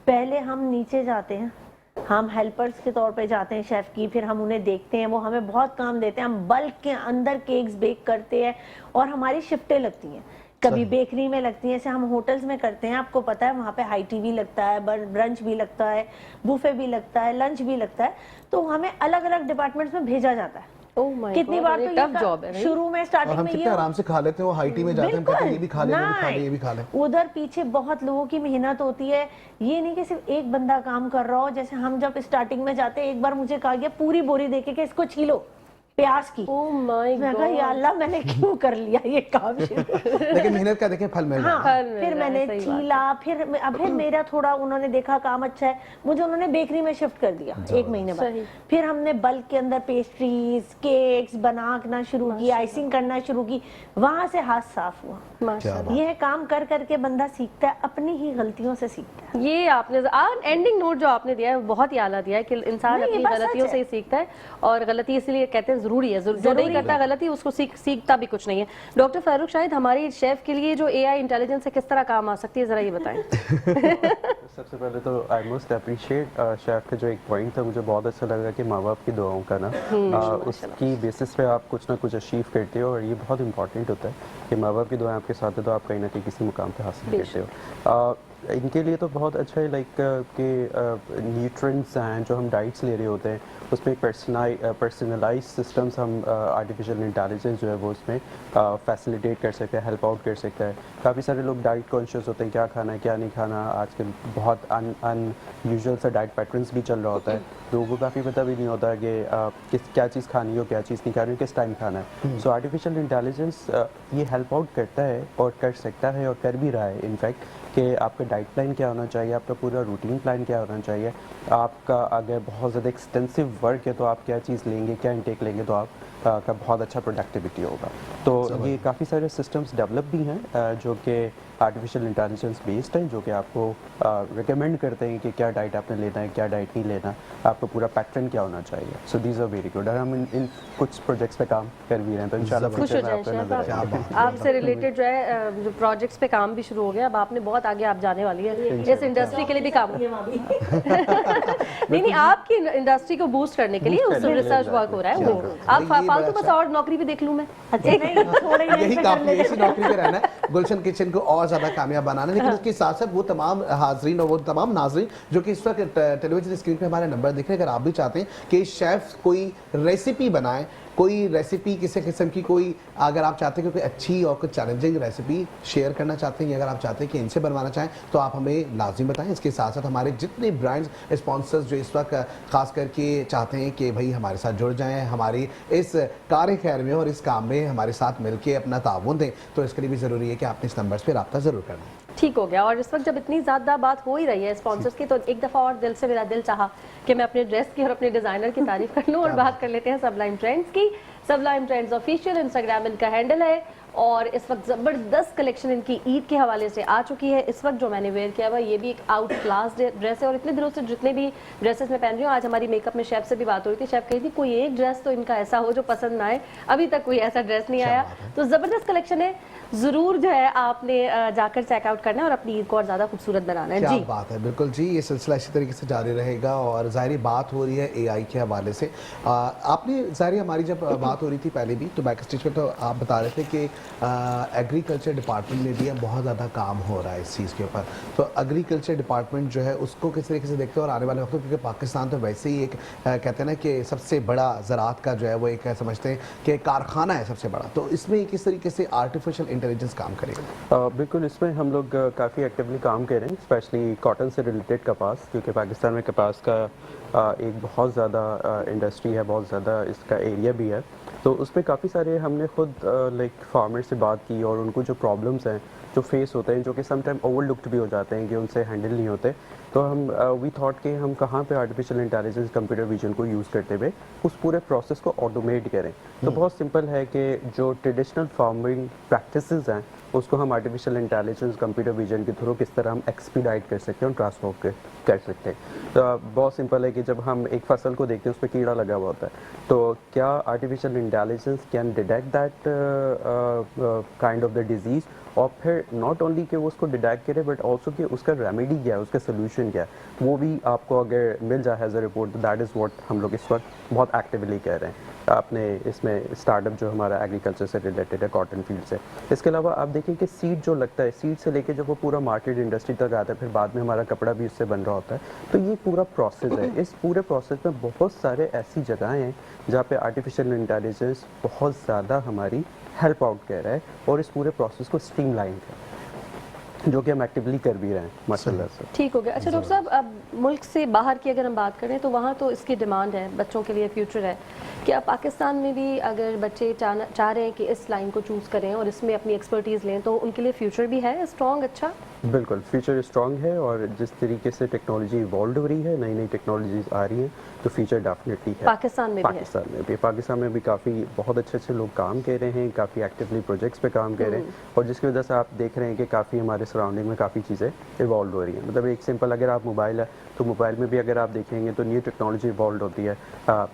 पहले हम नीचे जाते हैं, हम हेल्पर्स के तौर पे जाते हैं शेफ़ की, फिर हम उन्हें देखते हैं, वो हमें बहुत काम देते हैं, हम बल्क के अंदर केक्स बेक करते हैं और हमारी शिफ्टें लगती हैं। कभी बेकरी में लगती है, जैसे हम होटल्स में करते हैं, आपको पता है वहाँ पे हाई टी भी लगता है, ब्रंच भी लगता है, बुफे भी लगता है, लंच भी लगता है, तो हमें अलग अलग डिपार्टमेंट्स में भेजा जाता है। ओह माय कितनी बार तो टफ जॉब है शुरू में और स्टार्टिंग हम में कितने ये आराम से खा लेते हैं, वो हाई टी में जाते हैं, हम कहते हैं ये भी खा ले, वो भी खा ले, ये भी खा ले। उधर पीछे बहुत लोगों की मेहनत होती है, ये नहीं कि सिर्फ एक बंदा काम कर रहा हो। जैसे हम जब स्टार्टिंग में जाते, एक बार मुझे कहा गया पूरी बोरी देके कि इसको छीलो प्याज की। ओह माय मैं कहा या अल्लाह मैंने क्यों कर लिया ये काम शुरू। लेकिन मेहनत का देखें फल मिल रहा है। हाँ, मिल फिर रहा है, मैंने सही बात छीला, फिर मेरा थोड़ा उन्होंने देखा काम अच्छा है, मुझे उन्होंने बेकरी में शिफ्ट कर दिया 1 महीने बाद। सही। फिर हमने बल्क के अंदर पेस्ट्रीज, केक्स बनाना शुरू की, आइसिंग करना शुरू की, वहां से हाथ साफ हुआ। माशाल्लाह। यह काम कर करके बंदा सीखता है, अपनी ही गलतियों से सीखता है। ये आपने एंडिंग नोट जो आपने दिया है वो बहुत ही आला दिया है कि इंसान नहीं, ये अपनी बात सच गलतियों है। से ही सीखता है, और गलती इसलिए कहते हैं जरूरी है, जो नहीं करता गलती उसको सीखता भी कुछ नहीं है। डॉक्टर फारूक शाहिद, हमारी शेफ के लिए जो एआई इंटेलिजेंस है किस तरह काम आ सकती है, जरा ये बताएं। सबसे पहले तो आई मोस्ट अप्रिशिएट शेफ का जो एक पॉइंट था, मुझे बहुत अच्छा लगा कि माँ बाप की दुआओं का ना उसकी बेसिस पे आप कुछ ना कुछ अचीव करते हो, और ये बहुत इंपॉर्टेंट होता है कि माँ बाप की दुआएं आपके साथ है तो आप कहीं ना कहीं किसी मुकाम पे हासिल करते हो। इनके लिए तो बहुत अच्छा है लाइक कि न्यूट्रिएंट्स हैं जो हम डाइट्स ले रहे होते हैं, उसमें पर्सनलाइज सिस्टम्स हम आर्टिफिशियल इंटेलिजेंस जो है वो उसमें फैसिलिटेट कर सकते हैं, हेल्प आउट कर सकता है। काफ़ी सारे लोग डाइट कॉन्शियस होते हैं, क्या खाना है क्या नहीं खाना, आजकल बहुत अनयूजुअल सा डाइट पैटर्न्स भी चल रहा होता है, लोगों को काफ़ी पता भी नहीं होता कि क्या चीज़ खानी हो क्या चीज़ नहीं खानी हो, किस टाइम खाना है। सो आर्टिफिशियल इंटेलिजेंस ये हेल्प आउट करता है और कर सकता है और कर भी रहा है इनफैक्ट, कि आपका डाइट प्लान क्या होना चाहिए, आपका पूरा रूटीन प्लान क्या होना चाहिए, आपका अगर बहुत ज़्यादा एक्सटेंसिव वर्क है तो आप क्या चीज़ लेंगे, क्या इनटेक लेंगे तो आप का बहुत अच्छा प्रोडक्टिविटी होगा। तो ये काफ़ी सारे सिस्टम्स डेवलप भी हैं जो कि आर्टिफिशियल इंटेलिजेंस बेस्ड हैं, जो कि आपको रिकमेंड करते हैं कि क्या डाइट आपने लेना है, क्या डाइट नहीं लेना, आपका पूरा पैटर्न क्या होना चाहिए। So these are very good, और हम इन कुछ प्रोजेक्ट्स पे काम कर भी रहे हैं, तो इंशाल्लाह खुश हो फ्यूचर में जाए आपको शेफ, नजर आएगा। आपसे रिलेटेड जो है जो प्रोजेक्ट्स पे काम भी शुरू हो गया, अब आपने बहुत आगे आप जाने वाली है, इस इंडस्ट्री के लिए भी काम नहीं, आपकी इंडस्ट्री को बूस्ट करने के लिए उस रिसर्च वर्क हो रहा है वो। आप फालतू बस और नौकरी भी देख लूं मैं। यही काफी है, इसी नौकरी पे रहना है, गुलशन किचन को और ज्यादा कामयाब बनाना है। लेकिन उसके साथ साथ वो तमाम हाजरीन और वो तमाम नाजरीन जो कि इस वक्त टेलीविजन स्क्रीन पे हमारे नंबर दिख रहे हैं, अगर आप भी चाहते हैं कि शेफ कोई रेसिपी बनाए, कोई रेसिपी किसी किस्म की, कोई अगर आप चाहते हैं कि कोई अच्छी और कुछ चैलेंजिंग रेसिपी शेयर करना चाहते हैं, या अगर आप चाहते हैं कि इनसे बनवाना चाहें तो आप हमें लाजिम बताएं। इसके साथ साथ हमारे जितने ब्रांड्स स्पॉन्सर्स जो इस वक्त खास करके चाहते हैं कि भाई हमारे साथ जुड़ जाएं, हमारी इस कार खैर में और इस काम में हमारे साथ मिलकर अपना ताउन दें, तो इसके लिए भी ज़रूरी है कि आपने इस नंबर पर रब्ता ज़रूर करना है। ठीक हो गया। और इस वक्त जब इतनी ज़्यादा बात हो ही रही है स्पॉन्सर्स की, तो एक दफ़ा और दिल से मेरा दिल चाहा कि मैं अपने ड्रेस की और अपने डिज़ाइनर की तारीफ कर लूँ, और बात कर लेते हैं सबलाइम ट्रेंड्स की। सबलाइम ट्रेंड्स ऑफिशियल इंस्टाग्राम इनका हैंडल है, और इस वक्त ज़बरदस्त कलेक्शन इनकी ईद के हवाले से आ चुकी है। इस वक्त जो मैंने वेयर किया हुआ ये भी एक आउट क्लास ड्रेस है, और इतने दिनों से जितने भी ड्रेसेस मैं पहन रही हूँ, आज हमारी मेकअप में शेफ से भी बात हो रही थी, शेफ कही थी कोई एक ड्रेस तो इनका ऐसा हो जो पसंद ना आए, अभी तक कोई ऐसा ड्रेस नहीं आया। तो ज़बरदस्त कलेक्शन है, ज़रूर जो है आपने जाकर चेकआउट करना है और अपनी ईद को और ज़्यादा खूबसूरत बनाना है। क्या जी बात है, बिल्कुल जी, ये सिलसिला इसी तरीके से जारी रहेगा। और ज़ाहिर बात हो रही है एआई के हवाले से, आपने ज़ाहिर हमारी जब बात हो रही थी पहले भी, तो बैक स्टेज पे तो आप बता रहे थे कि एग्रीकल्चर डिपार्टमेंट में भी बहुत ज़्यादा काम हो रहा है इस चीज़ के ऊपर। तो एग्रीकल्चर डिपार्टमेंट जो है उसको किस तरीके से देखते हो, और आने वाले वक्त में, क्योंकि पाकिस्तान तो वैसे ही एक कहते हैं ना कि सबसे बड़ा ज़राअत का जो है वो एक समझते हैं कि कारखाना है सबसे बड़ा, तो इसमें किस तरीके से आर्टिफिशियल इंटेलिजेंस काम करेगा? बिल्कुल, इसमें हम लोग काफ़ी एक्टिवली काम कर रहे हैं, स्पेशली कॉटन से रिलेटेड कपास, क्योंकि पाकिस्तान में कपास का एक बहुत ज़्यादा इंडस्ट्री है, बहुत ज़्यादा इसका एरिया भी है। तो उसमें काफ़ी सारे हमने खुद लाइक फार्मर से बात की, और उनको जो प्रॉब्लम्स हैं जो फेस होते हैं, जो कि समटाइम ओवरलुक्ड भी हो जाते हैं कि उनसे हैंडल नहीं होते, तो हम वी थॉट कि हम कहाँ पे आर्टिफिशियल इंटेलिजेंस कंप्यूटर विजन को यूज़ करते हुए उस पूरे प्रोसेस को ऑटोमेट करें। तो बहुत सिंपल है कि जो ट्रेडिशनल फार्मिंग प्रैक्टिसेस हैं उसको हम आर्टिफिशियल इंटेलिजेंस कंप्यूटर विजन के थ्रू किस तरह हम एक्सपीडाइट कर सकते हैं और ट्रांसफॉर्म कर सकते हैं। तो बहुत सिंपल है कि जब हम एक फसल को देखते हैं उस पर कीड़ा लगा हुआ होता है, तो क्या artificial intelligence can detect that kind of the disease और फिर नॉट ओनली कि वो उसको डिटेक्ट करे बट ऑल्सो कि उसका रेमेडी क्या है, उसका सोल्यूशन क्या है, वो भी आपको अगर मिल जाए as a report, that is what हम लोग इस वक्त बहुत एक्टिवली कह रहे हैं अपने इसमें स्टार्टअप जो हमारा एग्रीकल्चर से रिलेटेड है, कॉटन फील्ड से। इसके अलावा आप देखें कि सीड जो लगता है, सीड से लेके जब वो पूरा मार्केट इंडस्ट्री तक आता है, फिर बाद में हमारा कपड़ा भी उससे बन रहा होता है, तो ये पूरा प्रोसेस है। इस पूरे प्रोसेस में बहुत सारे ऐसी जगहें हैं जहाँ पे आर्टिफिशियल इंटेलिजेंस बहुत ज़्यादा हमारी हेल्प आउट कर रहा है और इस पूरे प्रोसेस को स्ट्रीमलाइन कर, जो कि हम एक्टिवली कर भी रहे हैं माशाल्लाह से। ठीक हो गया। अच्छा डॉक्टर साहब, अब मुल्क से बाहर की अगर हम बात करें तो वहाँ तो इसकी डिमांड है, बच्चों के लिए फ्यूचर है। क्या पाकिस्तान में भी अगर बच्चे चाह रहे हैं कि इस लाइन को चूज़ करें और इसमें अपनी एक्सपर्टीज़ लें, तो उनके लिए फ्यूचर भी है स्ट्रॉन्ग? अच्छा, बिल्कुल फ्यूचर स्ट्रॉन्ग है और जिस तरीके से टेक्नोलॉजी इवॉल्व हो रही है, नई नई टेक्नोलॉजीज आ रही हैं, तो फ्यूचर डेफिनेटली है। पाकिस्तान में भी है। पाकिस्तान में भी काफ़ी बहुत अच्छे लोग काम कर रहे हैं, काफ़ी एक्टिवली प्रोजेक्ट्स पे काम कर रहे हैं और जिसकी वजह से आप देख रहे हैं कि काफ़ी हमारे सराउंडिंग में काफ़ी चीज़ें इवॉल्व हो रही हैं। मतलब एक सिंपल अगर आप मोबाइल है तो मोबाइल में भी अगर आप देखेंगे तो न्यू टेक्नोलॉजी इवॉल्व होती है,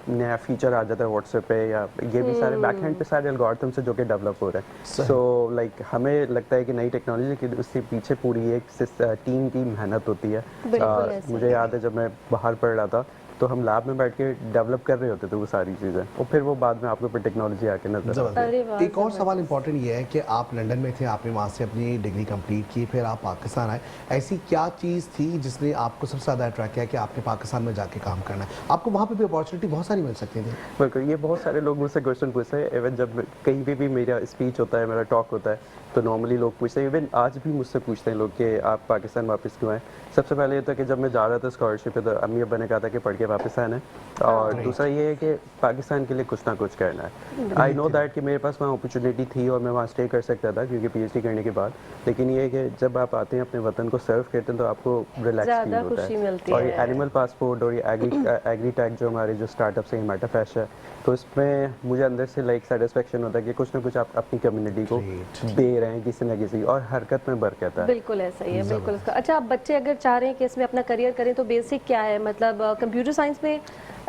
नया फीचर आ जाता है व्हाट्सएप पे, या ये भी सारे बैकएंड पे सारे एल्गोरिथम से जो कि डेवलप हो रहे हैं। सो लाइक हमें लगता है कि नई टेक्नोलॉजी की उसके पीछे पूरी एक टीम की मेहनत होती है। मुझे याद है जब मैं बाहर पढ़ रहा था तो हम लैब में बैठ के डेवलप कर रहे होते थे वो सारी चीज़ें, और फिर वो बाद में आपके ऊपर टेक्नोलॉजी आके नजर आती है। एक और सवाल इंपॉर्टेंट ये है कि आप लंदन में थे, आपने वहाँ से अपनी डिग्री कंप्लीट की, फिर आप पाकिस्तान आए, ऐसी क्या चीज़ थी जिसने आपको सबसे ज़्यादा अट्रैक्ट किया कि आपने पाकिस्तान में जाके काम करना है? आपको वहाँ पे भी अपॉर्चुनिटी बहुत सारी मिल सकती थी। बिल्कुल, ये बहुत सारे लोग मुझसे क्वेश्चन पूछते हैं। इवन जब कहीं पे भी मेरा स्पीच होता है, मेरा टॉक होता है, तो नॉर्मली लोग पूछते हैं, इवन आज भी मुझसे पूछते हैं लोग कि आप पाकिस्तान वापस क्यों आए। सबसे पहले ये था कि जब मैं जा रहा था स्कॉलरशिप पे तो अम्मी अब्बा ने कहा था कि पढ़ के वापस आना है, और दूसरा ये है कि पाकिस्तान के लिए कुछ ना कुछ करना है। आई नो दैट कि मेरे पास वहाँ अपॉर्चुनिटी थी और मैं वहाँ स्टे कर सकता था क्योंकि पीएचडी करने के बाद, लेकिन ये है कि जब आप आते हैं अपने वतन को सर्व करते हैं तो आपको रिलैक्स फील होता है। और ये एनिमल पासपोर्ट और ये एग्री टैग जो हमारे जो स्टार्टअप है, मेटाफैश है, तो इसमें मुझे अंदर से लाइक सेटिस्फेक्शन होता है कि कुछ ना कुछ आप अपनी कम्युनिटी को दे रहे हैं किसी ना किसी, और हरकत में बरकत है। बिल्कुल ऐसा ही है, बिल्कुल। अच्छा, अब बच्चे अगर चाह रहे हैं कि इसमें अपना करियर करें तो बेसिक क्या है? मतलब कंप्यूटर साइंस में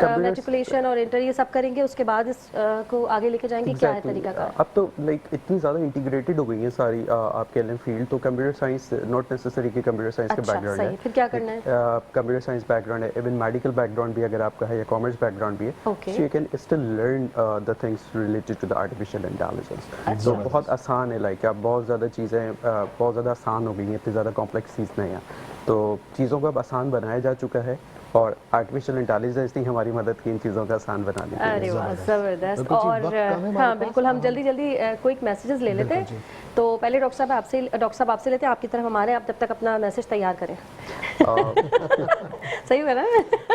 मैट्रिकुलेशन और इंटर ये सब करेंगे, उसके बाद इस को आगे लेके जाएंगे? क्या है तरीका का? अब तो लाइक इतनी ज़्यादा इंटीग्रेटेड हो गई है सारी आपके एलएम फील्ड, तो कंप्यूटर साइंस नॉट नेसेसरी कि कंप्यूटर साइंस का बैकग्राउंड है। फिर क्या करना है? कंप्यूटर साइंस बैकग्राउंड है, इवन मेडिकल बैकग्राउंड भी अगर आपका है या कॉमर्स बैकग्राउंड भी है, so you can still learn the things related to the artificial intelligence. तो बहुत आसान है, लाइक आप बहुत ज़्यादा चीज़ें बहुत ज़्यादा आसान हो गई हैं, इतनी ज़्यादा कॉम्प्लेक्स चीज़ नहीं है, तो चीज़ों को अब आसान बनाया जा चुका है और आर्टिफिशियल इंटेलिजेंस ने हमारी मदद की इन चीज़ों का आसान बनाने के लिए। अरे वाह, ज़बरदस्त। और हाँ बिल्कुल, हम जल्दी क्विक मैसेजेस ले लेते हैं। तो पहले डॉक्टर साहब आपसे लेते हैं, आपकी तरफ हमारे, आप तब तक अपना मैसेज तैयार करें। सही है ना?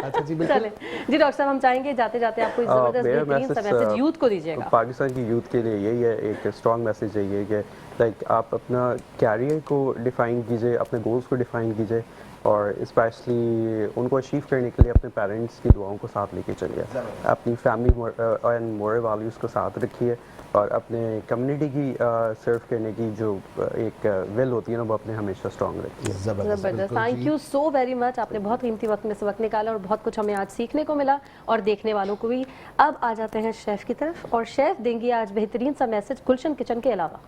अच्छा जी, बिल्कुल। चलें जी डॉक्टर साहब, हम चाहेंगे जाते जाते आपको ज़बरदस्त बेहतरीन सा मैसेज यूथ को दीजिएगा। पाकिस्तान की यूथ के लिए यही है, एक स्ट्रॉन्ग मैसेज है ये कि लाइक आप अपना कैरियर को डिफ़ाइन कीजिए, अपने गोल्स को डिफ़ाइन कीजिए, और स्पेशली उनको अचीव करने के लिए अपने पेरेंट्स की दुआओं को साथ लेके चलिए, अपनी फैमिली एंड मोरल वैल्यूज़ को साथ रखिए, और अपने कम्युनिटी की सर्व करने की जो एक विल होती है ना, वो अपने हमेशा स्ट्रॉन्ग रखिए। ज़बरदस्त, thank you so very much. आपने बहुत कीमती वक्त में से वक्त निकाला और बहुत कुछ हमें आज सीखने को मिला और देखने वालों को भी। अब आ जाते हैं शेफ़ की तरफ, और शेफ़ देंगी आज बेहतरीन सा मैसेज गुलशन किचन के अलावा।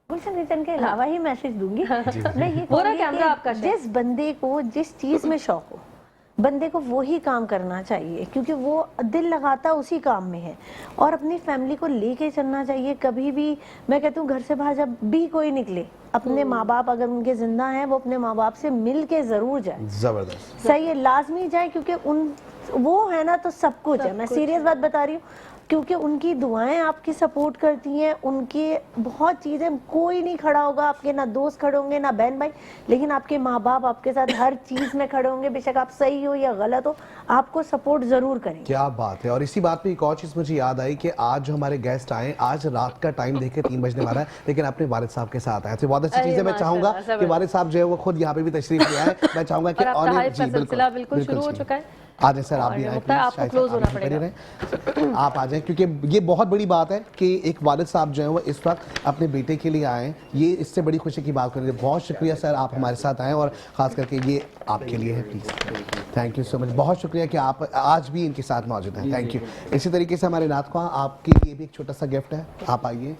गुलशन किचन के अलावा ही मैसेज दूंगी। मैं ये पूरा कैमरा आपका। जिस बंदे को जिस चीज़ में शौक हो, बंदे को वो ही काम करना चाहिए, क्योंकि वो दिल लगाता उसी काम में है, और अपनी फैमिली को लेके चलना चाहिए। कभी भी मैं कहती हूँ घर से बाहर जब भी कोई निकले, अपने माँ बाप अगर उनके जिंदा हैं, वो अपने माँ बाप से मिल के जरूर जाए। जबरदस्त, सही है, लाजमी जाए, क्योंकि वो है ना तो सब कुछ है। मैं सीरियस बात बता रही हूँ, क्योंकि उनकी दुआएं आपकी सपोर्ट करती हैं, उनकी बहुत चीज़ें, कोई नहीं खड़ा होगा आपके, ना दोस्त खड़े होंगे ना बहन भाई, लेकिन आपके माँ बाप आपके साथ हर चीज़ में खड़े होंगे, बेशक आप सही हो या गलत हो, आपको सपोर्ट जरूर करेंगे। क्या बात है। और इसी बात पे एक और चीज़ मुझे याद आई कि आज जो हमारे गेस्ट आए, आज रात का टाइम देख के 3 बजने वाला है, लेकिन अपने वालिद साहब के साथ आए, तो बहुत अच्छी चीज़ है। मैं चाहूँगा कि वालिद साहब जो है वो खुद यहाँ पे भी तशरीफ ले आए। मैं चाहूँगा कि बिल्कुल शुरू हो चुका है। आ जाए सर, आप भी आए, आपको क्लोज होना पड़ेगा। आप आ जाएं, क्योंकि ये बहुत बड़ी बात है कि एक वालिद साहब जो है वो इस वक्त अपने बेटे के लिए आए, ये इससे बड़ी खुशी की बात करेंगे। बहुत शुक्रिया सर, आप हमारे साथ आए, और ख़ास करके ये आपके लिए है, please. Thank you so much, बहुत शुक्रिया कि आप आज भी इनके साथ मौजूद हैं। Thank you. इसी तरीके से हमारे नात ख्वां, आपके लिए भी एक छोटा सा गिफ्ट है, आप आइए।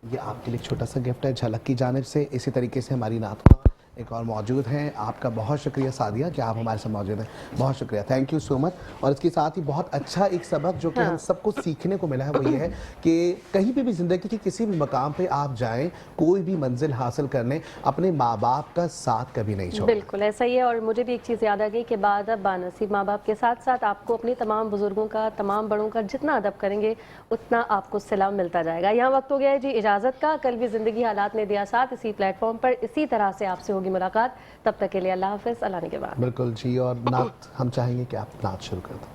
ये आपके लिए एक छोटा सा गिफ्ट है झलक की जानिब से। इसी तरीके से हमारी नात का एक और मौजूद हैं। आपका बहुत शुक्रिया सादिया कि आप हमारे साथ मौजूद हैं, बहुत शुक्रिया, थैंक यू सो मच। और इसके साथ ही बहुत अच्छा एक सबक जो कि हम सबको सीखने को मिला है वो ये है कि कहीं पे भी ज़िंदगी के किसी भी मकाम पे आप जाएं, कोई भी मंजिल हासिल करने, अपने माँ बाप का साथ कभी नहीं छोड़ें। बिल्कुल ऐसा ही है। और मुझे भी एक चीज़ याद आ गई कि बाअदब बानसीब माँ बाप के साथ साथ आपको अपने तमाम बुजुर्गों का, तमाम बड़ों का जितना अदब करेंगे उतना आपको सलाम मिलता जाएगा। यहाँ वक्त हो गया है जी इजाज़त का। कल भी ज़िंदगी हालात ने दिया साथ, इसी प्लेटफॉर्म पर इसी तरह से आपसे होगी मुलाकात। तब तक के लिए अल्लाह हाफ़िज़, अल्लाह ने के बाद। बिल्कुल जी। और नात हम चाहेंगे कि आप नात शुरू कर दें।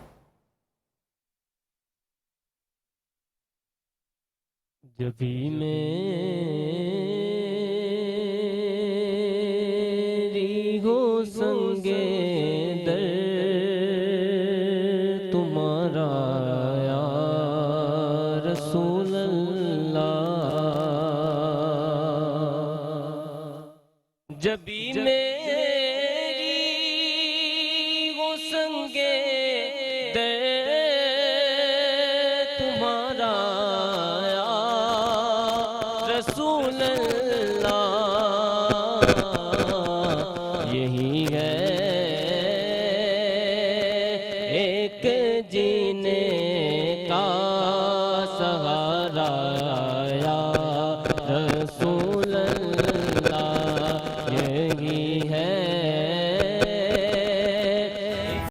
जब भी मेरी हो संगे दर तुम्हारा या रसूल अल्लाह। जब भी मेरी हो संगे दर तुम्हारा या रसूल अल्लाह।